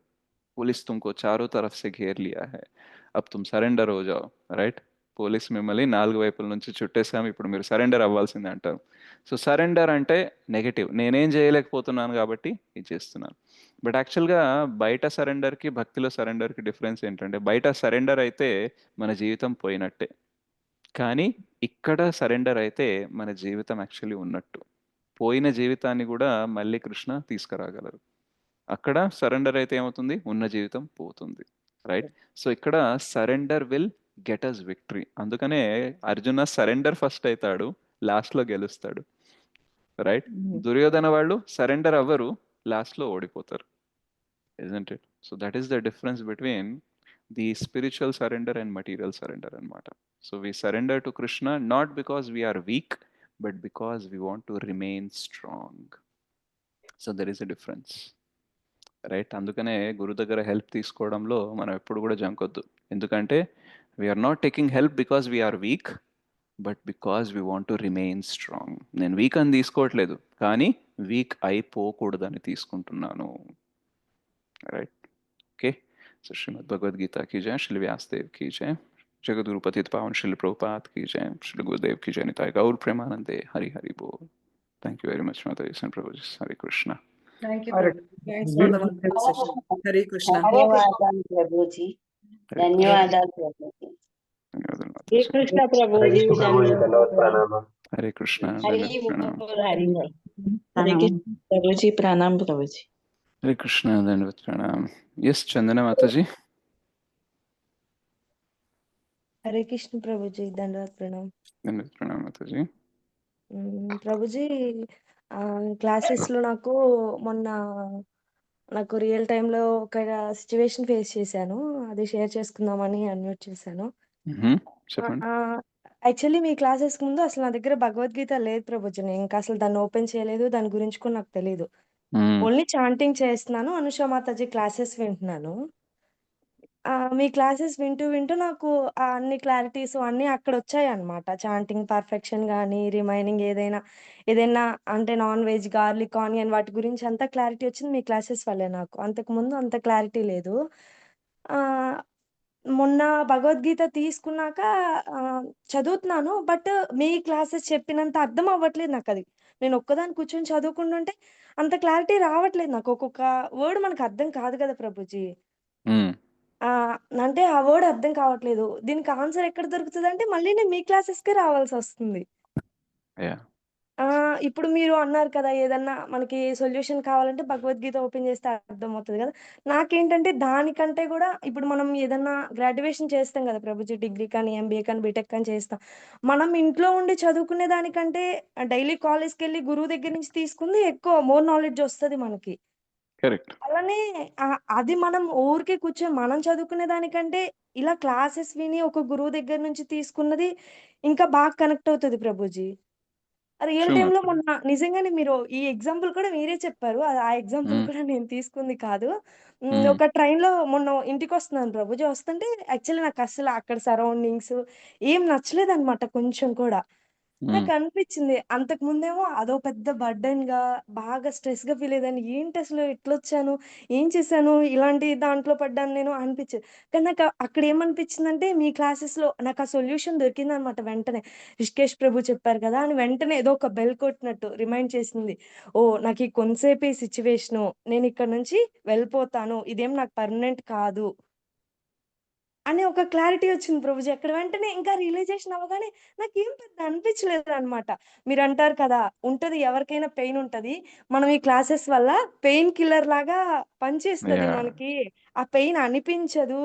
पुलिस तुमको चारों तरफ से घेर लिया है, अब तुम సరెండర్ हो जाओ. రైట్? పోలీస్ మిమ్మల్ని 4 వైపుల నుంచి చుట్టేసాము, ఇప్పుడు మీరు సరెండర్ అవ్వాల్సిందే అంటారు. సో, సరెండర్ అంటే నెగెటివ్. నేనేం చేయలేకపోతున్నాను కాబట్టి ఇది చేస్తున్నాను. బట్ యాక్చువల్‌గా బయట సరెండర్‌కి, భక్తిలో సరెండర్‌కి డిఫరెన్స్ ఏంటంటే, బయట సరెండర్ అయితే మన జీవితం పోయినట్టే. కానీ ఇక్కడ సరెండర్ అయితే మన జీవితం యాక్చువల్లీ ఉన్నట్టు. పోయిన జీవితాన్ని కూడా మళ్ళీ కృష్ణ తీసుకురాగలరు. అక్కడ సరెండర్ అయితే ఏమవుతుంది? ఉన్న జీవితం పోతుంది. రైట్? సో, ఇక్కడ surrender will get us victory. అందుకనే అర్జున సరెండర్ ఫస్ట్ అయితాడు, లాస్ట్‌లో గెలుస్తాడు. రైట్? దుర్యోధన వాళ్ళు సరెండర్ అవ్వరు, లాస్ట్‌లో ఓడిపోతారు. Isn't it? So, that is the difference between the spiritual surrender and material surrender అనమాట. So, we surrender to Krishna not because we are weak, but because we want to remain strong. So there is a difference, right? అందుకనే గురు దగ్గర help తీసుకోవడంలో మనం ఎప్పుడు కూడా జంకొద్దు. ఎందుకంటే we are not taking help because we are weak, but because we want to remain strong. నేను weak అని తీసుకోవట్లేదు, కానీ వీక్ అయిపోకూడదని తీసుకుంటున్నాను, right? Okay. So Shrimad Bhagavad Gita की जय, श्री व्यासदेव की जय, जगद्गुरु पतित पावन श्री प्रभुपाद की जय, श्री गुरुदेव की जय, निताय गौर प्रेमानंदे, हरि हरि बोल. Thank you very much, Mataji and Prabhuji. Hare Krishna. Thank you, Hare Prabhu. Thanks for the wonderful session. Hare Krishna. ధన్యవాదాలు ప్రభుజీ, Hare ధన్యవాదాలు ప్రభుజీ. ధన్యవాదాలు శ్రీ మాతాజీ. కృష్ణ హరే ప్రభుజీ కృష్ణ ప్రభుజీ, ధన్యవాద ప్రణామం. హరే కృష్ణ, హరి ధన్యవాద ప్రణామం. బోల్, హరి బోల్. హరే కృష్ణ ప్రభుజీ, ప్రణామ్ ప్రభుజీ. हरे कृष्ण, धन्यवाद प्रणाम. यस चंदना माताजी. హరే కృష్ణ ప్రభుజీ, ధన్యవాద ప్రణామ్. धन्यवाद प्रणाम माताजी. ప్రభుజీ, క్లాసెస్ లో మొన్న నాకు రియల్ టైంలో ఒక సిచ్యువేషన్ ఫేస్ చేశాను. అది షేర్ చేసుకుందామని అన్మ్యూట్ చేశాను. చెప్పండి. యాక్చువల్లీ మీ క్లాసెస్ ముందు అసలు నా దగ్గర భగవద్గీత లేదు ప్రభుజీ. నేను ఇంకా అసలు దాన్ని ఓపెన్ చేయలేదు, దాని గురించి కూడా నాకు తెలియదు. ఓన్లీ చాంటింగ్ చేస్తున్నాను, అనుష మాతాజీ క్లాసెస్ వింటున్నాను. మీ క్లాసెస్ వింటూ వింటూ నాకు అన్ని క్లారిటీస్ అన్నీ అక్కడ వచ్చాయి అనమాట. చాంటింగ్ పర్ఫెక్షన్ కానీ, రిమైనింగ్ ఏదైనా అంటే నాన్ వెజ్, గార్లిక్ ఆనియన్ వాటి గురించి అంతా క్లారిటీ వచ్చింది మీ క్లాసెస్ వల్లే నాకు. అంతకుముందు అంత క్లారిటీ లేదు. మొన్న భగవద్గీత తీసుకున్నాక చదువుతున్నాను. బట్ మీ క్లాసెస్ చెప్పినంత అర్థం అవ్వట్లేదు నాకు అది. నేను ఒక్కదాన్ని కూర్చొని చదువుకుంటుంటే అంత క్లారిటీ రావట్లేదు నాకు. ఒక్కొక్క వర్డ్ మనకు అర్థం కాదు కదా ప్రభుజీ. అంటే ఆ వర్డ్ అర్థం కావట్లేదు. దీనికి ఆన్సర్ ఎక్కడ దొరుకుతదంటే మళ్ళీ నేను మీ క్లాసెస్‌కే రావాల్సొస్తుంది. యాహ్! ఇప్పుడు మీరు అన్నారు కదా! ఏదన్నా మనకి సొల్యూషన్ కావాలంటే భగవద్గీత ఓపెన్ చేస్తే అర్థమవుతది కదా! నాకేంటంటే దానికంటే గూడా ఇప్పుడు మనం ఏదన్నా గ్రాడ్యుయేషన్ చేస్తాం కదా ప్రభుజీ! డిగ్రీ కానీ, ఎంబీఏ కానీ, బీటెక్ కానీ చేస్తాం. మనం ఇంట్లో ఉండి చదువుకునే దానికంటే డైలీ కాలేజ్‌కెళ్ళి గురువు దగ్గర నుంచి తీసుకుంది ఎక్కువ మోర్ నాలెడ్జ్ ఒస్తది మనకి. కరెక్ట్. అలానే అది మనం ఊరికే కూర్చొని మనం చదువుకునే దానికంటే ఇలా క్లాసెస్ విని ఒక గురువు దగ్గర నుంచి తీసుకున్నది ఇంకా బాగా కనెక్ట్ అవుతది ప్రభుజీ. రియల్ ట్రూ టైమ్‌లో మాతాజీ. మొన్న నిజంగానే మీరు ఈ ఎగ్జాంపుల్ కూడా మీరే చెప్పారు. ఆ ఎగ్జాంపుల్ హ్మ్. కూడా నేను తీసుకుంది కాదు. హ్మ్. ఒక ట్రైన్‌లో మొన్న ఇంటికొస్తున్నాను ప్రభుజీ. వస్తుంటే యాక్చువల్లీ నాకస్సలు అక్కడ సరౌండింగ్స్ ఏం నచ్చలేదనమాట కొంచెం కూడా. హ్మ్. నాకనిపిచ్చింది. అంతకుముందేమో అదో పెద్ద బర్డెన్‌గా, బాగా స్ట్రెస్‌గా ఫీల్ అయ్యేదాన్ని. ఏంటసలు ఎట్లొచ్చాను? ఏం చేశాను? ఇలాంటి దాంట్లో పడ్డాను నేను అనిపిచ్చేది. కానీ నాకు అక్కడేమనిపిచ్చిందంటే మీ క్లాసెస్‌లో నాకా సొల్యూషన్ దొరికిందనమాట వెంటనే. రిషికేష్ ప్రభు చెప్పారు కదా! అని వెంటనే ఏదో ఒక బెల్ కొట్టినట్టు రిమైండ్ చేసింది. ఓహ్! నాకీ కొంతసేపే ఈ సిట్యుయేషను. నేనిక్కడి నుంచి వెళ్ళిపోతాను. ఇదేం నాకు పర్మనెంట్ కాదు. అని ఒక క్లారిటీ వచ్చింది ప్రభుజీ. అక్కడ వెంటనే ఇంకా రియలైజేషన్ అవ్వగానే నాకేం పెద్ద అనిపించలేదనమాట. మీరంటారు కదా! ఉంటది ఎవరికైనా పెయిన్ ఉంటది. మనం ఈ క్లాసెస్ వల్ల పెయిన్ కిల్లర్ లాగా పనిచేస్తది యాహ్! మనకి. ఆ పెయిన్ అనిపించదు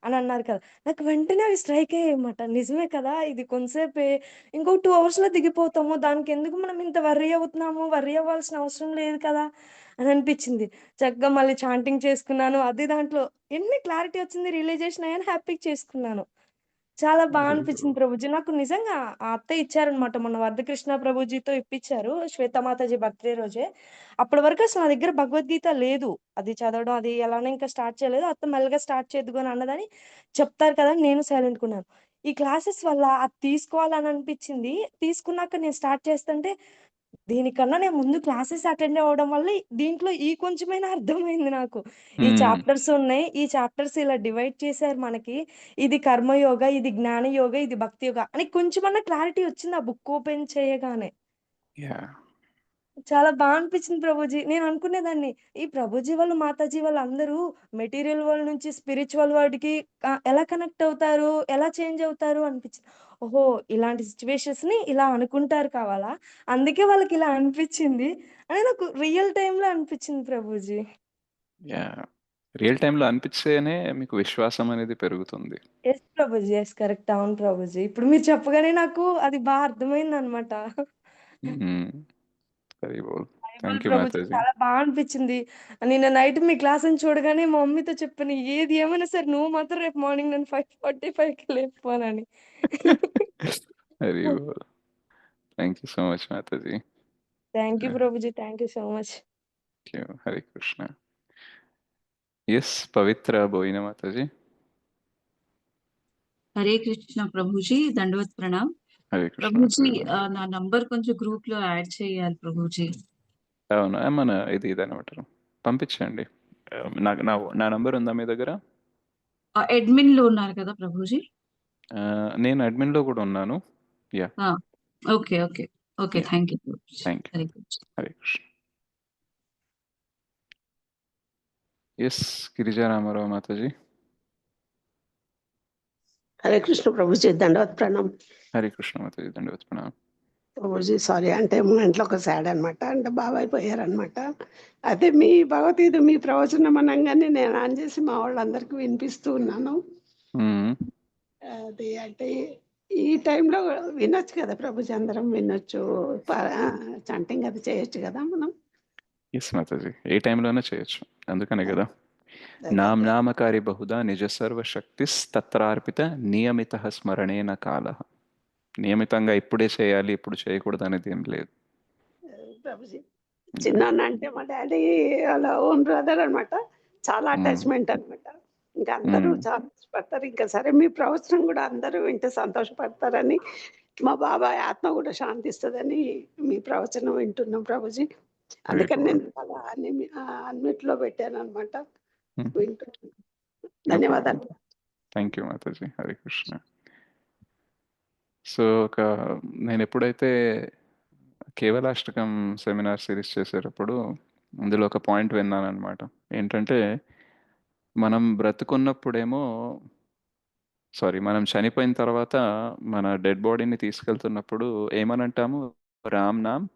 అని అన్నారు కదా! నాకు వెంటనే అవి స్ట్రైక్ అయ్యాయన్నమాట. నిజమే కదా! ఇది కొంతసేపే. ఇంకో 2 అవర్స్‌లో దిగిపోతాము. దానికెందుకు మనం ఇంత వర్రీ అవుతున్నాము? వర్రీ అవ్వాల్సిన అవసరం లేదు కదా! అని అనిపించింది. చక్కగా మళ్ళీ చాంటింగ్ చేసుకున్నాను. అది దాంట్లో ఎన్ని క్లారిటీ వచ్చింది, రియలైజేషన్ అయ్యాను, హ్యాపీగా చేసుకున్నాను. చాలా వెరీ అనిపించింది గుడ్. ప్రభుజీ. నాకు నిజంగా ఆ అత్తయ్య ఇచ్చారనమాట. మొన్న వరదకృష్ణ ప్రభుజీతో ఇప్పిచ్చారు. శ్వేతమాతాజీ బర్త్‌డే రోజే. అప్పటి వరకు అసలు నా దగ్గర భగవద్గీత లేదు. అది చదవడం అది ఎలానో ఇంకా స్టార్ట్ చేయలేదు. అత్త మెల్లగా స్టార్ట్ చేద్దువు అని అన్నదని చెప్తారు కదా! అని నేను సైలెంట్‌గున్నాను. ఈ క్లాసెస్ వల్ల అది తీసుకోవాలని అనిపించింది. తీసుకున్నాక నేను స్టార్ట్ చేస్తుంటే దీనికన్నా నేను ముందు క్లాసెస్ అటెండ్ అవ్వడం వల్ల దీంట్లో ఈ కొంచెమైనా అర్థమైంది నాకు. ఈ హ్మ్. చాప్టర్స్ ఉన్నాయి. ఈ చాప్టర్స్ ఇలా డివైడ్ చేశారు మనకి. ఇది కర్మయోగ, ఇది జ్ఞానయోగ, ఇది భక్తి యోగ అని కొంచెమన్నా క్లారిటీ వచ్చింది ఆ బుక్ ఓపెన్ చేయగానే. యాహ్! చాలా అనిపించింది ప్రభుజీ. నేను అనుకునేదాన్ని, ఈ ప్రభుజీ వాళ్ళు, మాతాజీ వాళ్ళందరూ మెటీరియల్ వరల్డ్ నుంచి స్పిరిచ్యువల్ వరల్డ్‌కి ఎలా కనెక్ట్ అవుతారు? ఎలా చేంజ్ అవుతారు అనిపించింది. ఓహో! ఇలాంటి సిట్యుయేషన్స్‌ని ఇలా అనుకుంటారు కావాలా? అందుకే వాళ్ళకిలా అనిపించింది అని నాకు రియల్ టైమ్‌లో అనిపించింది ప్రభుజీ. యాహ్! రియల్ టైమ్‌లో అనిపిస్తేనే మీకు విశ్వాసం అనేది పెరుగుతుంది. యెస్ ప్రభుజీ. యెస్. కరెక్ట్. అవును ప్రభుజీ. ఇప్పుడు మీరు చెప్పగానే నాకు అది అర్థమైందనమాట. హ్మ్. Very good. హరి బోల్ థాంక్ యూ ప్రభుజీ. మాతాజీ. చాలా అనిపించింది. నిన్న నైట్ మీ క్లాస్‌ని చూడగానే మా మమ్మీతో చెప్పాను. ఏది ఏమైనా సరే నువ్వు మాత్రం రేపు మార్నింగ్ నన్ను 5:45కి లేపుమనని. Very good. Thank you so much Mataji. Thank you Prabhuji, thank you so much. Hare Krishna. Yes Pavitra Boina Mataji. Hare Krishna Prabhuji, దండవత్ ప్రణామ్. హరే కృష్ణ ప్రభుజీ, మాతాజీ. నా నంబర్ కొంచెం గ్రూప్ లో యాడ్ చేయాలి ప్రభుజీ. అవును, మన ఇదనమాట, పంపించండి. నాకు నా నంబర్ ఉందా మీ దగ్గర? అడ్మిన్ లో ఉన్నారు కదా ప్రభుజీ? నేను అడ్మిన్లో కూడా ఉన్నాను. Yeah, okay okay okay, Yeah. Thank you Prabhuji. Thank you. Hare Krishna. Hare Krishna. Yes Girija Rama Rao Mataji. Hare Krishna Prabhuji, దండవత్ ప్రణామ్. హరే కృష్ణ మాతాజీ, దండవత్ ప్రణామం. ప్రభుజీ సారీ, అంటే మా ఇంట్లో ఒక సాడ్ అనమాట, అంటే బాబాయ్ పోయారనమాట. అయితే మీ భగవద్గీత మీ ప్రవచనం అనగానే నేను ఆన్ చేసి మా వాళ్ళందరికీ వినిపిస్తూ ఉన్నాను. అది అంటే ఈ టైంలో వినొచ్చు కదా ప్రభుజీ, అందరం వినొచ్చు, చంటింగ్ అది చేయొచ్చు కదా మనం. ఎస్ మాతాజీ, ఏ టైంలోనే చేయొచ్చు, అందుకనే కదా నామకారి బహుదా నిజ సర్వశక్తి తత్రార్పిత నియమిత స్మరణేన కాల. నియమితంగా ఇప్పుడే చేయాలి, ఇప్పుడు చేయకూడదు అనేది ఏం లేదు ప్రభుజీ. చిన్న అంటే మా డాడీ వాళ్ళ ఓన్ బ్రదర్ అనమాట, చాలా అటాచ్మెంట్ అనమాట. ఇంకా అందరూ చాలా ఇష్టపడతారు. ఇంకా సరే మీ ప్రవచనం కూడా అందరూ వింటే సంతోషపడతారని, మా బాబాయ్ ఆత్మ కూడా శాంతిస్తుందని మీ ప్రవచనం వింటున్నాం ప్రభుజీ. అందుకని నేను అలా అన్నిట్లో పెట్టాను అనమాట, వింటున్నాను. ధన్యవాదాలు. Thank you Mataji. Hare Krishna. So నేను ఎప్పుడైతే కేవలాష్టకం సెమినార్ సిరీస్ చేసేటప్పుడు అందులో ఒక పాయింట్ విన్నాను అనమాట. ఏంటంటే మనం బ్రతుకున్నప్పుడేమో మనం చనిపోయిన తర్వాత మన డెడ్ బాడీని తీసుకెళ్తున్నప్పుడు ఏమని అంటాము? రామ్ నామ్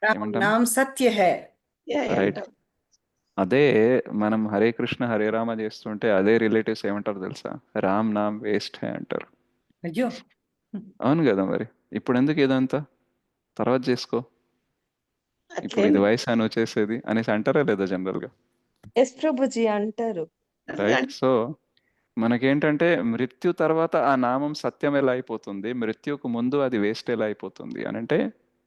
ఏమంటాము? నామ్ సత్య హై. రైట్. అదే మనం హరే కృష్ణ హరే రామ చేస్తుంటే అదే రిలేటివ్స్ ఏమంటారు తెలుసా? రామ్ నామ్ వేస్ట్ హే అంటారు. అయ్యో, అవును కదా, మరి ఇప్పుడు ఎందుకు ఇదంతా, తర్వాత చేసుకో, ఇప్పుడు ఇది వయసు అని వచ్చేసేది అనేసి అంటారా లేదా జనరల్గా? ఎస్ ప్రభుజీ అంటారు. రైట్. సో మనకేంటంటే మృత్యు తర్వాత ఆ నామం సత్యం ఎలా అయిపోతుంది, మృత్యుకు ముందు అది వేస్ట్ ఎలా అయిపోతుంది అని అంటే,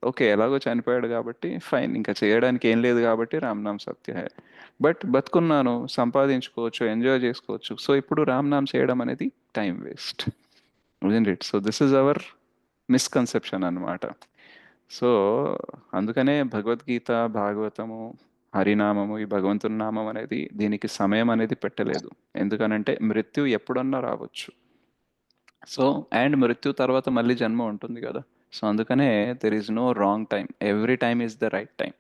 ఓకే ఎలాగో చనిపోయాడు కాబట్టి ఫైన్, ఇంకా చేయడానికి ఏం లేదు కాబట్టి రామ్నామ్ సత్య హై. బట్ బతుకున్నాను, సంపాదించుకోవచ్చు, ఎంజాయ్ చేసుకోవచ్చు. సో ఇప్పుడు రామ్నామ్ చేయడం అనేది time waste, it? So this is our misconception అన్నమాట. సో అందుకనే భగవద్గీత, భాగవతము, హరినామము, ఈ భగవంతుని నామం అనేది దీనికి సమయం అనేది పెట్టలేదు. ఎందుకనంటే మృత్యు ఎప్పుడన్నా రావచ్చు. సో అండ్ మృత్యు తర్వాత మళ్ళీ జన్మ ఉంటుంది కదా. సో అందుకనే there is no wrong time, every time is the right time.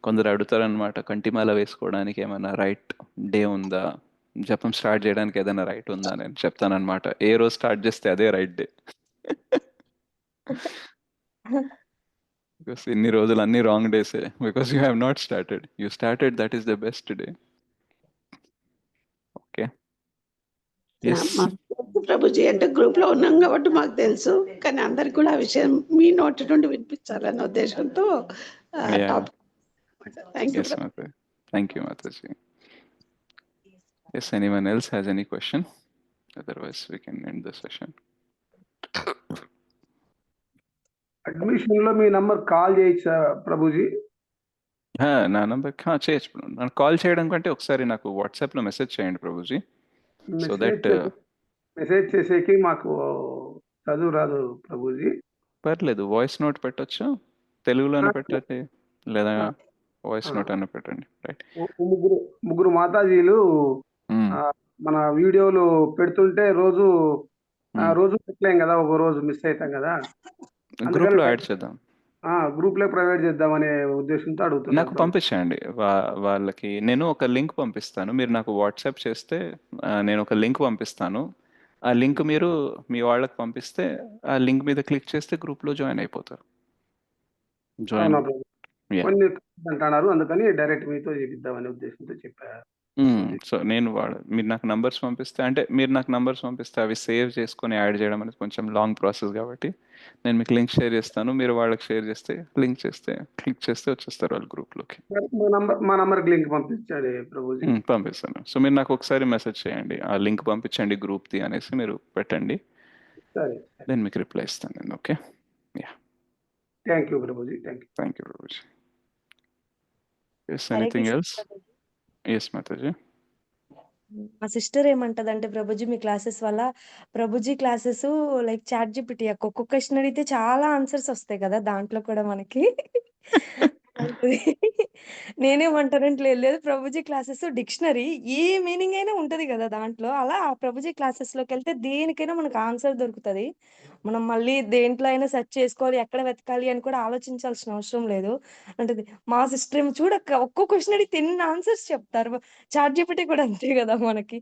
కొందరు అడుగుతారనమాట, కంటిమాల వేసుకోవడానికి ఏమైనా రైట్ డే ఉందా, జపం స్టార్ట్ చేయడానికి ఏదైనా రైట్ ఉందా? నేను చెప్తానమాట, ఏ రోజు స్టార్ట్ చేస్తే అదే రైట్ డే. బికాస్ ఇన్ని రోజులు అన్ని రాంగ్ డేసే, because you have not started. You started, that is the best day. Okay. Prabhuji, అంటే గ్రూప్ లో ఉన్నాం కాబట్టి మాకు తెలుసు, కానీ అందరికి కూడా ఆ విషయం మీ నోటి నుండి వినిపించాలనే ఉద్దేశంతో thank you Mataji. Yes, anyone else has any question? Otherwise we can end the session. Admission లో మీ నంబర్ కాల్ చేయొచ్చా ప్రభుజీ? నా నంబర్ చేయొచ్చు. నాకు కాల్ చేయడం కంటే ఒకసారి నాకు వాట్సాప్లో మెసేజ్ చేయండి ప్రభుజీ. సో దట్ మెసేజ్ చేసేకి మాకు చదువు రాదు ప్రభుజీ. పర్లేదు, వాయిస్ నోట్ పెట్టచ్చు, తెలుగులోనే పెట్టండి లేదా వాయిస్ నోట్ అన్న పెట్టండి. రైట్. ముగ్గురు మాతాజీలు మన వీడియోలు పెడుతుంటే రోజు పెట్టలేం కదా, ఒక రోజు మిస్ అవుతాం కదా, గ్రూప్ లో యాడ్ చేద్దాం, గ్రూప్ లో ప్రైవేట్ చేద్దామనే ఉద్దేశంతో అడుగుతున్నాను. నాకు పంపించండి, వాళ్ళకి నేను ఒక లింక్ పంపిస్తాను. మీరు నాకు వాట్సాప్ చేస్తే నేను ఒక లింక్ పంపిస్తాను. ఆ లింక్ మీరు మీ వాళ్ళకి పంపిస్తే ఆ లింక్ మీద క్లిక్ చేస్తే గ్రూప్ లో జాయిన్ అయిపోతారు. కొన్ని అంటున్నారు, అందుకని డైరెక్ట్ మీతో చేపిద్దామనే ఉద్దేశంతో చెప్పారు. సో మీరు నాకు నంబర్స్ పంపిస్తే, అంటే మీరు నాకు నంబర్స్ పంపిస్తే అవి సేవ్ చేసుకొని యాడ్ చేయడం అనేది కొంచెం లాంగ్ ప్రాసెస్ కాబట్టి నేను మీకు లింక్ షేర్ చేస్తాను. మీరు వాళ్ళకి షేర్ చేస్తే క్లిక్ చేస్తే వచ్చేస్తారు వాళ్ళు గ్రూప్లోకి. మా నంబర్కి లింక్ పంపించండి ప్రభుజీ. పంపిస్తాను. సో మీరు నాకు ఒకసారి మెసేజ్ చేయండి, ఆ లింక్ పంపించండి గ్రూప్ది అనేసి మీరు పెట్టండి. సరే దెన్ మీకు రిప్లై ఇస్తాను నేను. Okay, ya, thank you Prabhuji, thank you. Thank you Prabhuji. Yes, Hare anything Krishna else? Prabhuji. Yes Mataji. మా సిస్టర్ ఏమంటదంటే ప్రభుజీ మీ క్లాసెస్ వల్ల Prabhuji classes like chat GPT ఒక్కొక్క క్వశ్చన్ అడిగితే చాలా ఆన్సర్స్ వస్తాయి కదా దాంట్లో కూడా మనకి అంటది. నేనేమంటానంటే లేదు లేదు Prabhuji classes dictionary a meaning అయినా ఉంటది కదా దాంట్లో. అలా ఆ ప్రభుజీ క్లాసెస్ లోకి వెళ్తే దేనికైనా మనకు ఆన్సర్ దొరుకుతది. మనం మళ్ళీ దేంట్లో అయినా సెర్చ్ చేసుకోవాలి, ఎక్కడ వెతకాలి అని కూడా ఆలోచించాల్సిన అవసరం లేదు అంటది. మా సిస్టర్ ఏమో చూడక్క ఒక్కో క్వశ్చన్ అడిగితే ఎన్ని ఆన్సర్స్ చెప్తారు. చాట్ జీపీటీ కూడా అంతే కదా మనకి.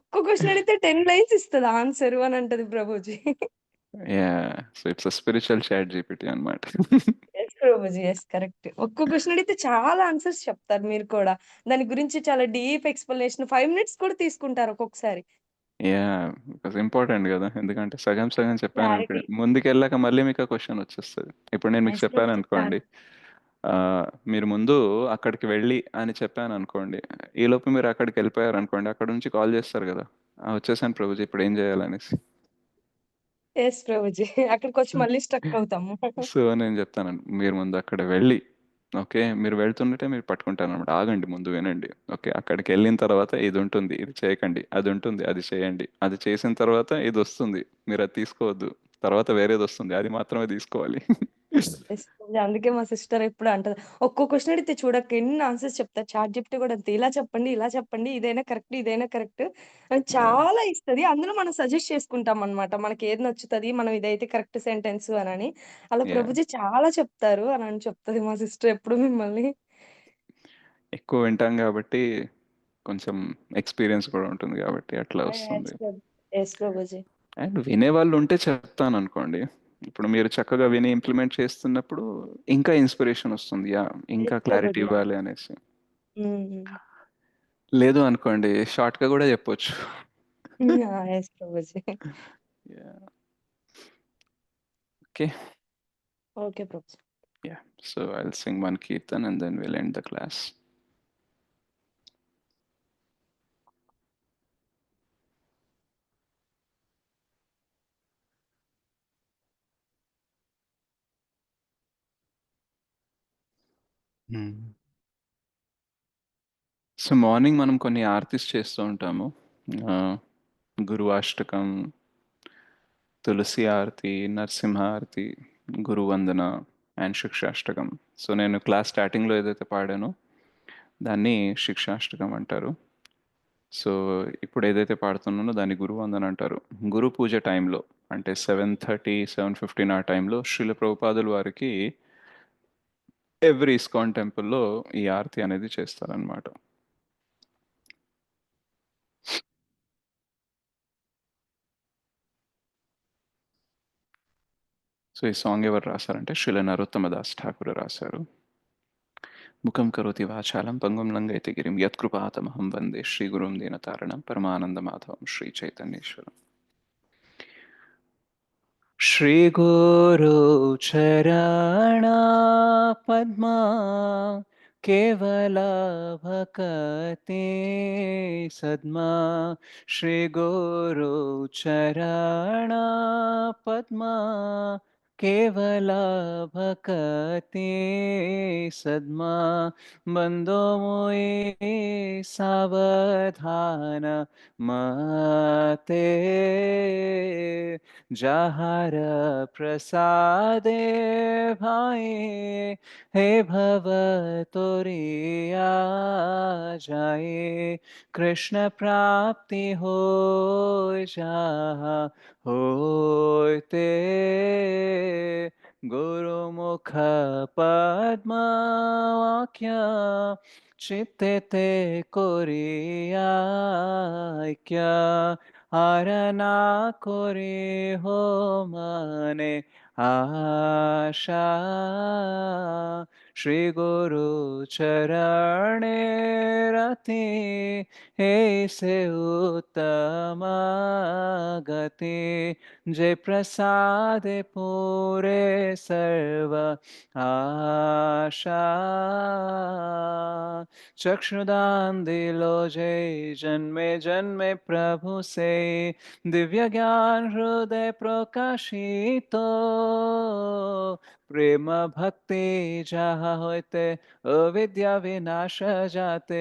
ఒక్కో క్వశ్చన్ అడిగితే 10 లైన్స్ ఇస్తది ఆన్సర్ అని అంటది Prabhuji. Ya, so it's spiritual chat GPT అన్నమాట. Yes Prabhuji, yes correct. ఒక్కో క్వశ్చన్ అడిగితే చాలా ఆన్సర్స్ చెప్తారు మీరు కూడా. దాని గురించి చాలా డీప్ ఎక్స్‌ప్లనేషన్ 5 మినిట్స్ కూడా తీసుకుంటారు ఒక్కొక్కసారి. యా, బికాస్ ఇంపార్టెంట్ కదా, ఎందుకంటే సగం సగం చెప్పాను అనుకోండి, క్లారిటీ. ముందుకెళ్ళాక మళ్ళీ మీకు ఆ క్వశ్చన్ వచ్చేస్తుంది. ఇప్పుడు నేను మీకు ఎస్ చెప్పాను ప్రభుజీ. అనుకోండి, మీరు ముందు అక్కడికి వెళ్ళి అని చెప్పాను అనుకోండి, ఈలోపు మీరు అక్కడికి వెళ్ళిపోయారు అనుకోండి, అక్కడ నుంచి కాల్ చేస్తారు కదా, వచ్చేసాను ప్రభుజీ ఇప్పుడు ఏం చేయాలనేసి. ఎస్ ప్రభుజీ. అక్కడికొచ్చి సో మళ్ళీ స్ట్రక్ అవుతాము. సో నేను చెప్తాను, మీరు ముందు అక్కడ వెళ్ళి, ఓకే, మీరు వెళ్తుంటే మీరు పట్టుకుంటారు అనమాట, ఆగండి ముందు వినండి, ఓకే, అక్కడికి వెళ్ళిన తర్వాత ఇది ఉంటుంది, ఇది చేయకండి, అది ఉంటుంది, అది చేయండి, అది చేసిన తర్వాత ఇది వస్తుంది, మీరు అది తీసుకోవద్దు, తర్వాత వేరేది వస్తుంది, అది మాత్రమే తీసుకోవాలి. ఎస్ ప్రభుజీ. అందుకే మా సిస్టర్ ఎప్పుడు అంటది. ఒక్కో క్వశ్చన్ అడిగితే చూడక్క ఎన్ని ఆన్సర్స్ చెప్తారు. చాట్ జీపీటీ కూడా అంతే. ఇలా చెప్పండి, ఇలా చెప్పండి, ఇదైనా కరెక్ట్, ఇదైనా కరెక్ట్ అని చాలా ఇస్తది. అందులో మనం సజెస్ట్ చేసుకుంటాం అన్నమాట. మనకి ఏది నచ్చుతది, మనం ఇదైతే కరెక్ట్ సెంటెన్స్ అనని. అలా యా, ప్రభుజీ చాలా చెప్తారు అని చెప్తది మా సిస్టర్ ఎప్పుడు మిమ్మల్ని. ఎక్కువ వింటాం కాబట్టి కొంచెం ఎక్స్పీరియన్స్ కూడా ఉంటుంది కాబట్టి అట్లా వస్తుంది. ఎస్ ప్రభుజీ. అండ్ వినేవాళ్ళు ఉంటే చెప్తాను అనుకోండి, ఇప్పుడు మీరు చక్కగా విని ఇంప్లిమెంట్ చేస్తున్నప్పుడు ఇంకా ఇన్స్పిరేషన్ వస్తుంది, యా, ఇంకా ఎస్ క్లారిటీ ప్రభుజీ. ఇవ్వాలి అనేసి. హ్మ్. లేదు అనుకోండి, షార్ట్గా కూడా చెప్పొచ్చు. Yes Prabhuji. Okay, okay Prabhuji. Ya, so I'll sing one kirtan and then will end the class. So morning మనం కొన్ని ఆర్తిస్ చేస్తూ ఉంటాము, గురువాష్టకం, తులసి ఆరతి, నరసింహ ఆరతి, గురువందన అండ్ శిక్షాష్టకం. సో నేను క్లాస్ స్టార్టింగ్లో ఏదైతే పాడానో దాన్ని శిక్షాష్టకం అంటారు. సో ఇప్పుడు ఏదైతే పాడుతున్నానో దాన్ని గురువందన అంటారు. గురు పూజ టైంలో అంటే 7:30, 7:15 ఆ టైంలో శ్రీల ప్రభుపాదుల వారికి ఎవ్రీ ఇస్కాన్ టెంపుల్లో ఈ ఆరతి అనేది చేస్తారనమాట. సో ఈ సాంగ్ ఎవరు రాశారంటే శ్రీల నరోత్తమదాస్ ఠాకూర్ రాశారు. ముఖం కరోతి వాచాలం పంగుం లంఘయతి గిరిం యత్కృపాతమహం వందే శ్రీగురుం దీనతారణం పరమానందమాధవం శ్రీ చైతన్యేశ్వరం. శ్రీగురు చరణ పద్మా కేవల భక్తే సద్మా, శ్రీగురు చరణ పద్మా కేవల భక్తే సద్మా, బందో మోయే సావధాన మతే जहार प्रसादे भाए हे भव तोरिया जाए, कृष्ण प्राप्ति हो जहा होते, गुरुमुख पद्मवाक्य चित्ते ते कोरिया क्या, आरना कोरे हो मने आशा, श्री गुरु चरणे रति ऐसे उत्तम गति जय प्रसाद पूरे सर्व आशा चक्षुदान दिलो जय जन्मे जन्मे प्रभु से दिव्य ज्ञान हृदय प्रकाशितो प्रेम भक्ति जहाँ होते अविद्या विनाश जाते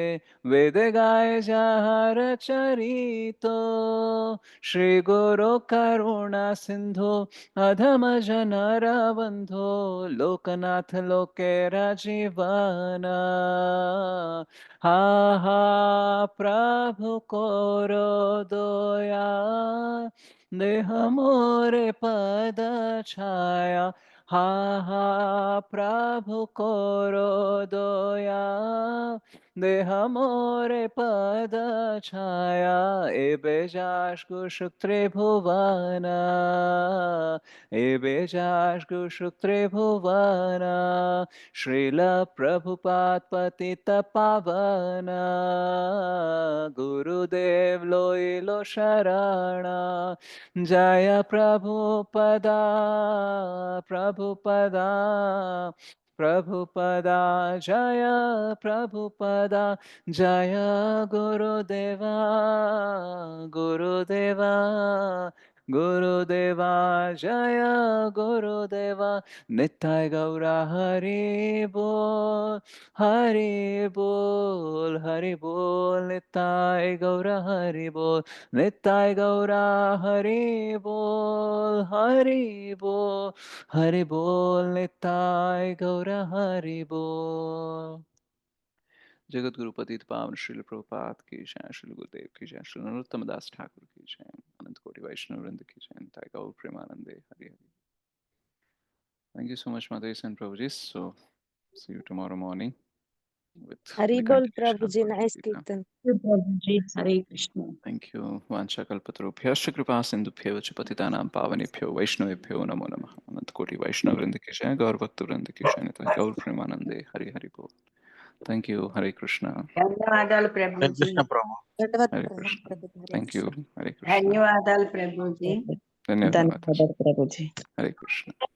वेद गाय जहाँ रचरितो श्री गुरु करुणा सिंधु अधम जनर बंधो लोकनाथ लोके राजीवना हा हा प्रभु कोरो दोया देह मोरे पद छाया हा हा प्रभु कोरो दोया देह मोरे पद छाया ए बेजाश कुशुक त्रिभुवना ए बेजाश कुशुक त्रिभुवना श्रील प्रभुपाद पतित पावना गुरुदेव लोइलो शरणा जय प्रभुपदा प्रभुपदा प्रभुपदा जय प्रभुपदा जय गुरुदेवा गुरुदेवा गुरुदेवा जय गुरुदेवा नित्य गौरा हरि बोल हरि बोल हरि बोल नित्य गौरा हरि बोल नित्य गौरा हरि बोल हरि बोल हरि बोल नित्य गौरा हरि बोल जगत गुरु पतित पावन श्रील प्रभुपाद की जय श्री गुरुदेव की जय श्री नरोत्तम दास ठाकुर की जय अनंत कोटि वैष्णव वृंद की जय नित्य गौर प्रेमानंदे Hari Hari Thank you so much, Mataji and Prabhuji. So, see you tomorrow morning with Hari the बोल continuation Prabhu of ji, Bhagavad nice Gita. Kirtan. Prabhuji Hare Krishna. Thank you. Vancha kalpatarubhyascha kripa sindhubhyo च पतितानां पावनेभ्यो वैष्णवेभ्यो नमो नमः। अनंत कोटि वैष्णव वृंद की जय, गौर भक्त वृंद की जय, नित्य गौर प्रेमानंदे हरि हरि बोल। Thank you. Hare Krishna. ధన్యవాదాలు హరే ప్రభుజీ. కృష్ణ ప్రభు. दंडवत Hare प्रणाम Krishna. Prabhu. Hare Thank you. Krishna. Hare Krishna. ధన్యవాదాలు ప్రభుజీ. धन्यवाद माताजी। ధన్యవాదాలు ప్రభుజీ। Hare Krishna.